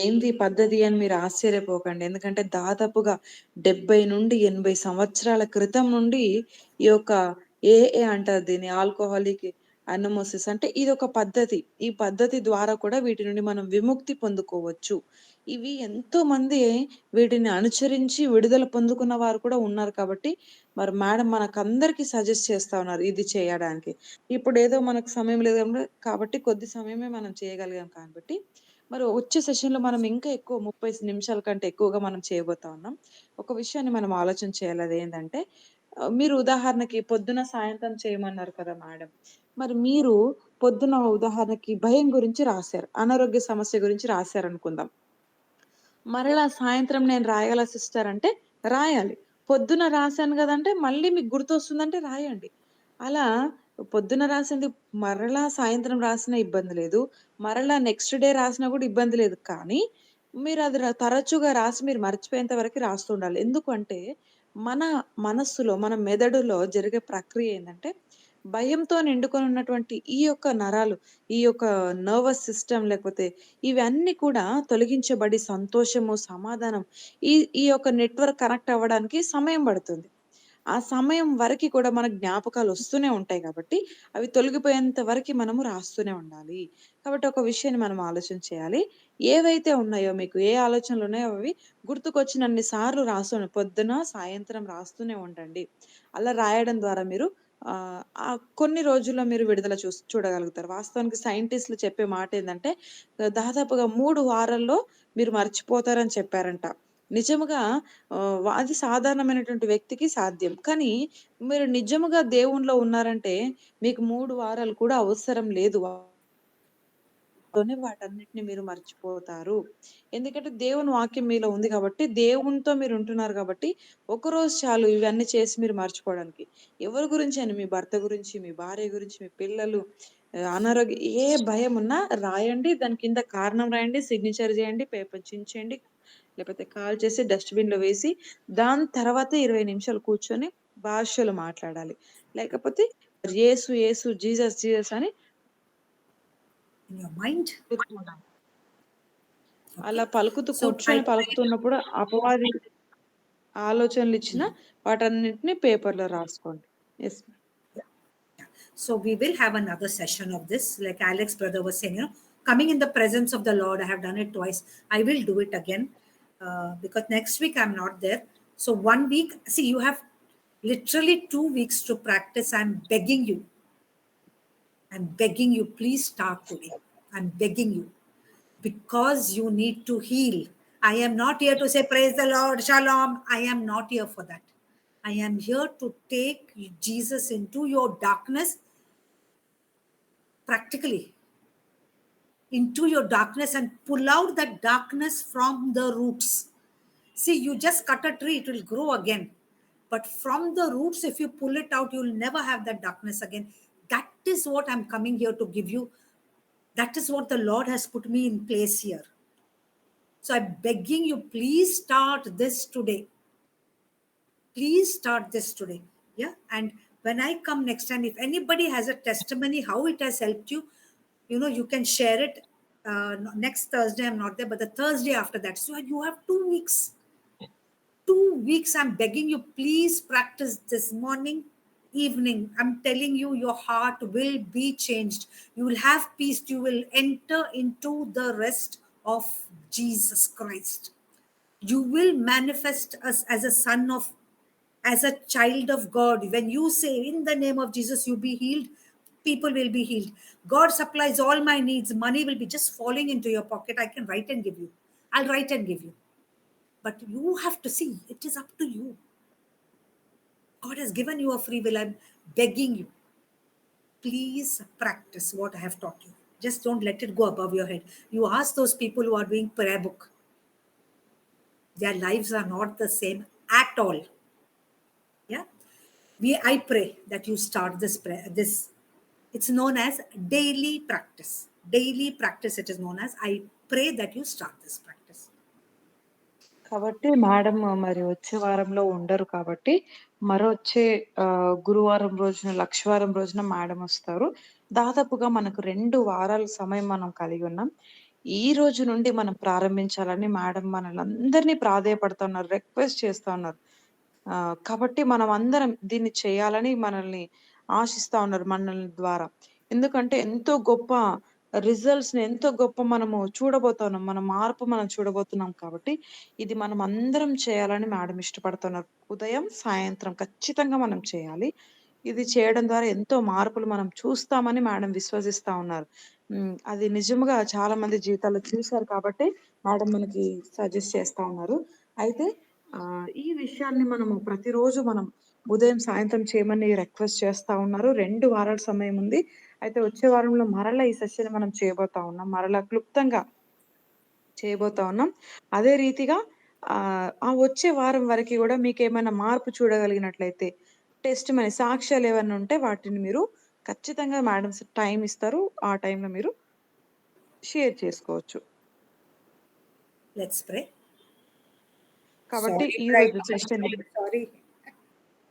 ఏంది పద్ధతి అని మీరు ఆశ్చర్యపోకండి. ఎందుకంటే దాదాపుగా 70-80 సంవత్సరాల క్రితం నుండి ఈ యొక్క ఏఏ అంటారు దీన్ని. ఆల్కహాలిక్ అనమోసిస్ అంటే ఇదొక పద్ధతి. ఈ పద్ధతి ద్వారా కూడా వీటి నుండి మనం విముక్తి పొందుకోవచ్చు. ఇవి ఎంతోమంది వీటిని అనుసరించి విడుదల పొందుకున్న వారు కూడా ఉన్నారు కాబట్టి, మరి మేడం మనకందరికి సజెస్ట్ చేస్తా ఉన్నారు ఇది చేయడానికి. ఇప్పుడేదో మనకు సమయం లేదు కాబట్టి కొద్ది సమయమే మనం చేయగలిగాం కాబట్టి, మరి వచ్చే సెషన్‌లో మనం ఇంకా ఎక్కువ 30 నిమిషాల కంటే ఎక్కువగా మనం చేయబోతా ఉన్నాం. ఒక విషయాన్ని మనం ఆలోచన చేయాలి అదేంటంటే, మీరు ఉదాహరణకి పొద్దున, సాయంత్రం చేయమన్నారు కదా మేడం. మరి మీరు పొద్దున ఉదాహరణకి భయం గురించి రాసారు. అనారోగ్య సమస్య గురించి రాసారనుకుందాం. మరలా సాయంత్రం నేను రాయగల సిస్టర్ అంటే రాయాలి. పొద్దున రాసాను గదంటే మళ్ళీ మీకు గుర్తొస్తుందంటే రాయండి. అలా పొద్దున రాసింది మరలా సాయంత్రం రాసినా ఇబ్బంది లేదు. మరలా నెక్స్ట్ డే రాసినా గూడా ఇబ్బంది లేదు. కానీ మీరది తరచుగా రాసి మీరు మర్చిపోయేంత వరకి రాస్తుండాలి. ఎందుకంటే మన మనస్సులో, మన మెదడులో జరిగే ప్రక్రియ ఏందంటే భయంతో నిండుకొని ఉన్నటువంటి ఈ యొక్క నరాలు, ఈ యొక్క నర్వస్ సిస్టమ్ లేకపోతే ఇవన్నీ కూడా తొలగించబడి సంతోషము, సమాధానం ఈ ఈ యొక్క నెట్‌వర్క్ కనెక్ట్ అవ్వడానికి సమయం పడుతుంది. ఆ సమయం వరకి కూడా మనకు జ్ఞాపకాలొస్తూనే ఉంటాయి కాబట్టి, అవి తొలగిపోయేంత వరకి మనము రాస్తూనే ఉండాలి. కాబట్టి ఒక విషయాన్ని మనం ఆలోచన చేయాలి. ఏవైతే ఉన్నాయో మీకు ఏ ఆలోచనలున్నాయో అవి గుర్తుకొచ్చినన్ని సార్లు పొద్దున, సాయంత్రం రాస్తూనే ఉండండి. అలా రాయడం ద్వారా మీరు కొన్ని రోజుల్లో మీరు విడుదల చూడగలుగుతారు. వాస్తవానికి సైంటిస్ట్‌లు చెప్పే మాటేందంటే, దాదాపుగా 3 వారాల్లో మీరు మర్చిపోతారని చెప్పారంట. నిజముగా అది సాధారణమైనటువంటి వ్యక్తికి సాధ్యం. కానీ మీరు నిజముగా దేవునిలో ఉన్నారంటే మీకు 3 వారాలు కూడా అవసరం లేదు. తోనే వాటన్నిటిని మీరు మర్చిపోతారు. ఎందుకంటే దేవుని వాక్యం మీలో ఉంది కాబట్టి, దేవునితో మీరుంటున్నారు కాబట్టి, ఒకరోజు చాలు ఇవన్నీ చేసి మీరు మర్చిపోవడానికి. ఎవరి గురించైనా మీ భర్త గురించి, మీ భార్య గురించి, మీ పిల్లలు అనారోగ్యం ఏ భయమున్నా రాయండి. దాని కింద కారణం రాయండి, సిగ్నేచర్ చేయండి, పేపర్ చించేయండి. లేకపోతే కాల్చేసి డస్ట్‌బిన్‌లో వేసి, దాని తర్వాత 20 నిమిషాలు కూర్చొని భాషలో మాట్లాడాలి. లేకపోతే యేసు, యేసు, జీసస్, జీసస్ అని in your mind. చెప్తుండాలి. అలా Okay. పలుకుతూ So I కూర్చొని పలుకుతున్నప్పుడు అపవాది ఆలోచనలిచ్చినా వాటన్నిటిని పేపర్‌లో రాసుకోండి. Yes ma'am. So we will have another session of this. Like Alex brother was saying, coming in the presence of the Lord. I have done it twice. I will do it again because next week I'm not there. So 1 week. See, you have literally 2 weeks to practice. I'm begging you. I'm begging you. Please start today. I'm begging you because you need to heal. I am not here to say praise the Lord, shalom. I am not here for that. I am here to take Jesus into your darkness practically, into your darkness, and pull out that darkness from the roots. See, you just cut a tree, it will grow again. But from the roots, if you pull it out, you'll never have that darkness again. That is what I'm coming here to give you. That is what the Lord has put me in place here. So I'm begging you, please start this today. Please start this today. Yeah. And when I come next time, if anybody has a testimony how it has helped you, you can share it. Next Thursday I'm not there, but the Thursday after that. So you have 2 weeks. 2 weeks. I'm begging you, please practice this morning, evening. I'm telling you, your heart will be changed. You will have peace. You will enter into the rest of Jesus Christ. You will manifest us as a son of, as a child of God. When you say in the name of Jesus, you be healed, people will be healed. God supplies all my needs. Money will be just falling into your pocket. I can write and give you. I'll write and give you. But you have to see, it is up to you. God has given you a free will. I'm begging you, please practice what I have taught you. Just don't let it go above your head. You ask those people who are doing prayer book, their lives are not the same at all. Yeah. I pray that you start this prayer. It's known as daily practice. Daily practice, it is known as. I pray that you start this practice. కాబట్టి madam మరి వచ్చే వారంలో ఉండరు కాబట్టి, మరొచ్చే గురువారం రోజున, లక్షవారం రోజున madam వస్తారు. దాదాపుగా మనకు 2 వారాల సమయం మనం కలిగి ఉన్నాం. ఈ రోజు నుండి మనం ప్రారంభించాలని మేడం మనలందరినీ ప్రాధేయపడతా ఉన్నారు. రిక్వెస్ట్ చేస్తా ఉన్నారు. కాబట్టి మనమందరం దీన్ని చేయాలని మనల్ని ఆశిస్తా ఉన్నారు మనల్ని ద్వారా. ఎందుకంటే ఎంతో గొప్ప రిజల్ట్స్‌ని, ఎంతో గొప్ప మనము చూడబోతున్నాం. మన మార్పు మనం చూడబోతున్నాం కాబట్టి, ఇది మనమందరం చేయాలని మేడం ఇష్టపడుతున్నారు. ఉదయం, సాయంత్రం ఖచ్చితంగా మనం చేయాలి. ఇది చేయడం ద్వారా ఎంతో మార్పులు మనం చూస్తామని మేడం విశ్వసిస్తా ఉన్నారు. అది నిజంగా చాలా మంది జీవితాల్లో చూసారు కాబట్టి, మేడం మనకి సజెస్ట్ చేస్తా ఉన్నారు. అయితే ఈ విషయాన్ని మనము ప్రతిరోజు మనం ఉదయం, సాయంత్రం చేయమని రిక్వెస్ట్ చేస్తా ఉన్నారు. 2 వారాల సమయం ఉంది. అయితే వచ్చే వారంలో మరలా ఈ సెషన్ మనం చేయబోతా ఉన్నాం. మరలా క్లుప్తంగా చేయబోతా ఉన్నాం. అదే రీతిగా ఆ వచ్చే వారం వరకి గూడా మీకేమైనా మార్పు చూడగలిగినట్లయితే, టెస్ట్ మనీ సాక్ష్యాలేవన్నా ఉంటే వాటిని మీరు ఖచ్చితంగా మేడమ్స్ టైమ్ ఇస్తారు. ఆ టైంలో మీరు షేర్ చేసుకోవచ్చు. Let's pray. కాబట్టి Sorry, ఈరోజు bright. Session Sorry.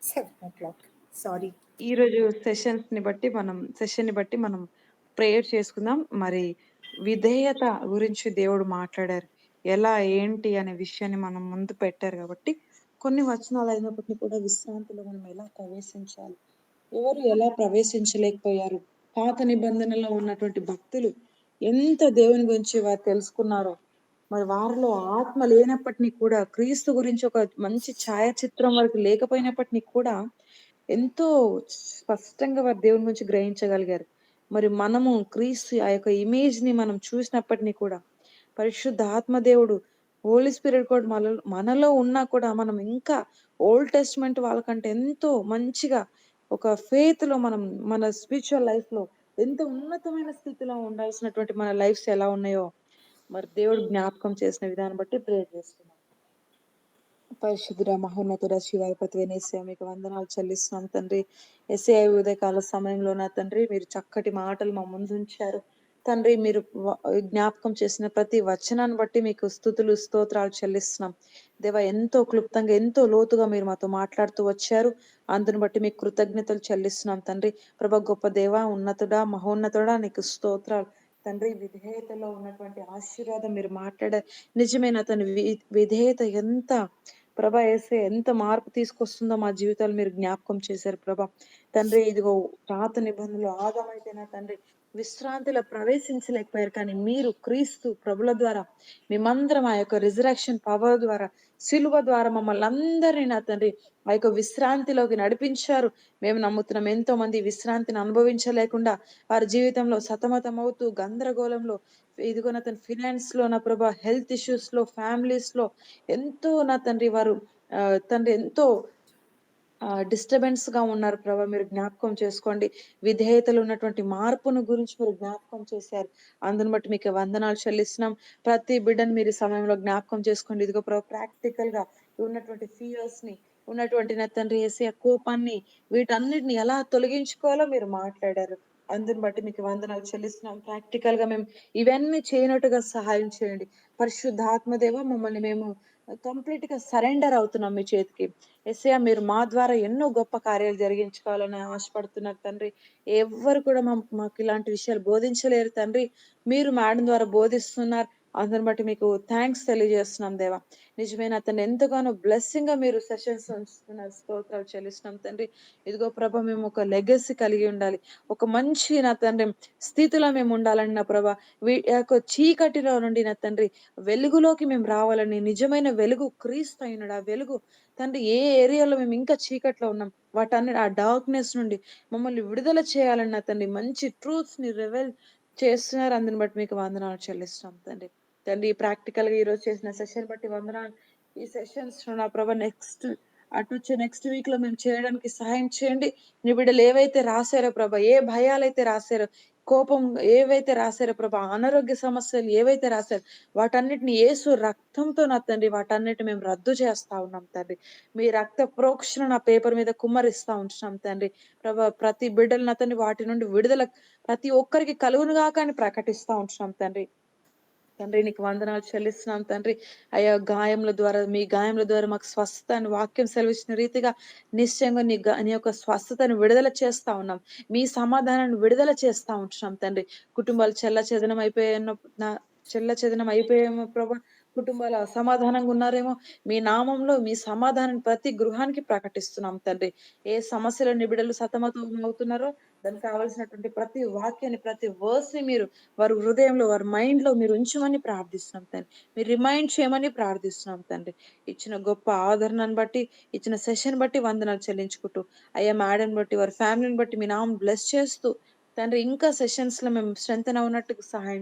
7 o'clock. Sorry. ఈరోజు సెషన్‌ని బట్టి మనం ప్రేయర్ చేసుకుందాం. మరి విధేయత గురించి దేవుడు మాట్లాడారు. ఎలా, ఏంటి అనే విషయాన్ని మనం ముందు పెట్టారు కాబట్టి, కొన్ని వచనాలు అయినప్పటికీ కూడా విశ్రాంతిలో మనం ఎలా ప్రవేశించాలి? ఎవరు ఎలా ప్రవేశించలేకపోయారు? పాత నిబంధనలో ఉన్నటువంటి భక్తులు ఎంత దేవుని గురించి వారు తెలుసుకున్నారో, మరి వారిలో ఆత్మ లేనప్పటిని కూడా, క్రీస్తు గురించి ఒక మంచి ఛాయాచిత్రం వారికి లేకపోయినప్పటిని కూడా, ఎంతో స్పష్టంగా వారు దేవుని గురించి గ్రహించగలిగారు. మరి మనము క్రీస్తు ఆ యొక్క ఇమేజ్‌ని మనం చూసినప్పటిని కూడా, పరిశుద్ధ ఆత్మ దేవుడు, హోలీ స్పిరిట్ కూడా మనలో ఉన్నా కూడా, మనం ఇంకా ఓల్డ్ టెస్టమెంట్ వాళ్ళకంటే ఎంతో మంచిగా ఒక ఫెయిత్‌లో మనం మన స్పిరిచువల్ లైఫ్‌లో ఎంతో ఉన్నతమైన స్థితిలో ఉండాల్సినటువంటి మన లైఫ్స్ ఎలా ఉన్నాయో, మరి దేవుడు జ్ఞాపకం చేసిన విధానం బట్టి ప్రేయర్ చేస్తున్నాం. పరిశుద్ధుడ, మహోన్నతుడ, శివాధిపతివైన యేసయ్య మీకు వందనాలు చెల్లిస్తున్నాం తండ్రి. యేసయ్య ఉదయకాల సమయంలో నా తండ్రి మీరు చక్కటి మాటలు మా ముందుంచారు. తండ్రి మీరు జ్ఞాపకం చేసిన ప్రతి వచనాన్ని బట్టి మీకు స్తుతులు స్తోత్రాలు చెల్లిస్తున్నాం. దేవా, ఎంతో క్లుప్తంగా ఎంతో లోతుగా మీరు మాతో మాట్లాడుతూ వచ్చారు. అందుని బట్టి మీకు కృతజ్ఞతలు చెల్లిస్తున్నాం తండ్రి. ప్రభా, గొప్ప దేవా, ఉన్నతుడా, మహోన్నతుడా, నీకు స్తోత్రాలు తండ్రి. విధేయతలో ఉన్నటువంటి ఆశీర్వాదం మీరు మాట్లాడారు. నిజమైన అతని విధేయత ఎంత ప్రభా ఏసే ఎంత మార్పు తీసుకొస్తుందో మా జీవితాలు మీరు జ్ఞాపకం చేశారు ప్రభా. తండ్రి, ఇదిగో పాత నిబంధనలు ఆదామైతేనా తండ్రి విశ్రాంతిలో ప్రవేశించలేకపోయారు, కానీ మీరు క్రీస్తు ప్రభుల ద్వారా మేమందరం ఆ యొక్క రిజరక్షన్ పవర్ ద్వారా సిలువ ద్వారా మమ్మల్ని అందరినీ నా తండ్రి ఆ యొక్క విశ్రాంతిలోకి నడిపించారు. మేము నమ్ముతున్నాం ఎంతో మంది విశ్రాంతిని అనుభవించలేకుండా వారి జీవితంలో సతమతమవుతూ గందరగోళంలో ఇదిగో నా తండ్రి ఫినాన్స్ లో నా ప్రభా, హెల్త్ ఇష్యూస్ లో, ఫ్యామిలీస్ లో ఎంతో నా తండ్రి వారు తండ్రి ఎంతో డిస్టర్బెన్స్ గా ఉన్నారు ప్రభా. మీరు జ్ఞాపకం చేసుకోండి. విధేయతలు ఉన్నటువంటి మార్పును గురించి మీరు జ్ఞాపకం చేశారు. అందుని బట్టి మీకు వందనాలు చెల్లిస్తున్నాం. ప్రతి బిడ్డను మీరు ఈ సమయంలో జ్ఞాపకం చేసుకోండి. ఇదిగో ప్రభా, ప్రాక్టికల్ గా ఉన్నటువంటి ఫియర్స్ ని, ఉన్నటువంటి నా తండ్రి యేసయ్య కోపాన్ని, వీటన్నిటిని ఎలా తొలగించుకోవాలో మీరు మాట్లాడారు. అందుని బట్టి మీకు వందనాలు చెల్లిస్తున్నాం. ప్రాక్టికల్ గా మేము ఇవన్నీ చేయనట్టుగా సహాయం చేయండి. పరిశుద్ధాత్మదేవ, మమ్మల్ని మేము కంప్లీట్ గా సరెండర్ అవుతున్నాం మీ చేతికి. యేసయ్య, మీరు మా ద్వారా ఎన్నో గొప్ప కార్యాలు జరిగించుకోవాలని ఆశపడుతున్నారు తండ్రి. ఎవ్వరు కూడా మాకు ఇలాంటి విషయాలు బోధించలేరు తండ్రి. మీరు మేడం ద్వారా బోధిస్తున్నారు. అందుని బట్టి మీకు థ్యాంక్స్ తెలియజేస్తున్నాం దేవా. నిజమైన అతన్ని ఎంతగానో బ్లెస్సింగ్ గా మీరు సెషన్స్ ఉంచుతున్నారు. స్తోత్రాలు చెల్లిస్తున్నాం తండ్రి. ఇదిగో ప్రభ, మేము ఒక లెగసీ కలిగి ఉండాలి. ఒక మంచి నా తండ్రి స్థితిలో మేము ఉండాలని నా ప్రభ, యొక్క చీకటిలో నుండి నా తండ్రి వెలుగులోకి మేము రావాలని, నిజమైన వెలుగు క్రీస్తు అయినాడు. ఆ వెలుగు తండ్రి ఏ ఏరియాలో మేము ఇంకా చీకట్లో ఉన్నాం వాటన్ని ఆ డార్క్నెస్ నుండి మమ్మల్ని విడుదల చేయాలని నా తండ్రి మంచి ట్రూత్స్ ని రివెల్ చేస్తున్నారు. అందుని బట్టి మీకు వందనాలు చెల్లిస్తున్నాం తండ్రి. తండ్రి, ప్రాక్టికల్ గా ఈ రోజు చేసిన సెషన్ బట్టి వందనాలు. ఈ సెషన్స్ నా ప్రభా నెక్స్ట్ అటు వచ్చే నెక్స్ట్ వీక్ లో మేము చేయడానికి సహాయం చేయండి. నీ బిడ్డలు ఏవైతే రాశారో ప్రభా, ఏ భయాలైతే రాశారో, కోపం ఏవైతే రాశారో ప్రభా, అనారోగ్య సమస్యలు ఏవైతే రాశారో వాటన్నిటిని యేసు రక్తంతో నా తండ్రి వాటన్నిటి మేము రద్దు చేస్తా ఉన్నాం తండ్రి. మీ రక్త ప్రోక్షణ నా పేపర్ మీద కుమ్మరిస్తా ఉంటున్నాం తండ్రి. ప్రభా, ప్రతి బిడ్డలు నా తండ్రి వాటి నుండి విడుదల ప్రతి ఒక్కరికి కలుగునుగా కానీ ప్రకటిస్తా ఉంటున్నాం తండ్రి. తండ్రి, నీకు వందనాలు చెల్లిస్తున్నాం తండ్రి. అయ్యా, గాయముల ద్వారా, మీ గాయముల ద్వారా మాకు స్వస్థత అని వాక్యం సెలవిచ్చిన రీతిగా నిశ్చయంగా నీ యొక్క స్వస్థతను విడుదల చేస్తా ఉన్నాం. మీ సమాధానాన్ని విడుదల చేస్తా ఉంటున్నాం తండ్రి. కుటుంబాలు చెల్ల చెదనం అయిపోయేమో ప్రభా, కుటుంబాలు అసమాధానంగా ఉన్నారేమో, మీ నామంలో మీ సమాధానం ప్రతి గృహానికి ప్రకటిస్తున్నాం తండ్రి. ఏ సమస్యలో నిబిడలు సతమతం అవుతున్నారో దానికి కావలసినటువంటి ప్రతి వాక్యాన్ని, ప్రతి వర్స్ ని మీరు వారి హృదయంలో, వారి మైండ్ లో మీరు ఉంచమని ప్రార్థిస్తున్నాం తండ్రి. మీరు రిమైండ్ చేయమని ప్రార్థిస్తున్నాం తండ్రి. ఇచ్చిన గొప్ప ఆదరణను బట్టి, ఇచ్చిన సెషన్ బట్టి వందనాలు చెల్లించుకుంటూ, అయ్యా మేడం బట్టి, వారి ఫ్యామిలీని బట్టి మీ నామం బ్లెస్ చేస్తూ తండ్రి, ఇంకా సెషన్స్ లో మేము స్ట్రెంగ్త్ ఉన్నట్టుగా సహాయం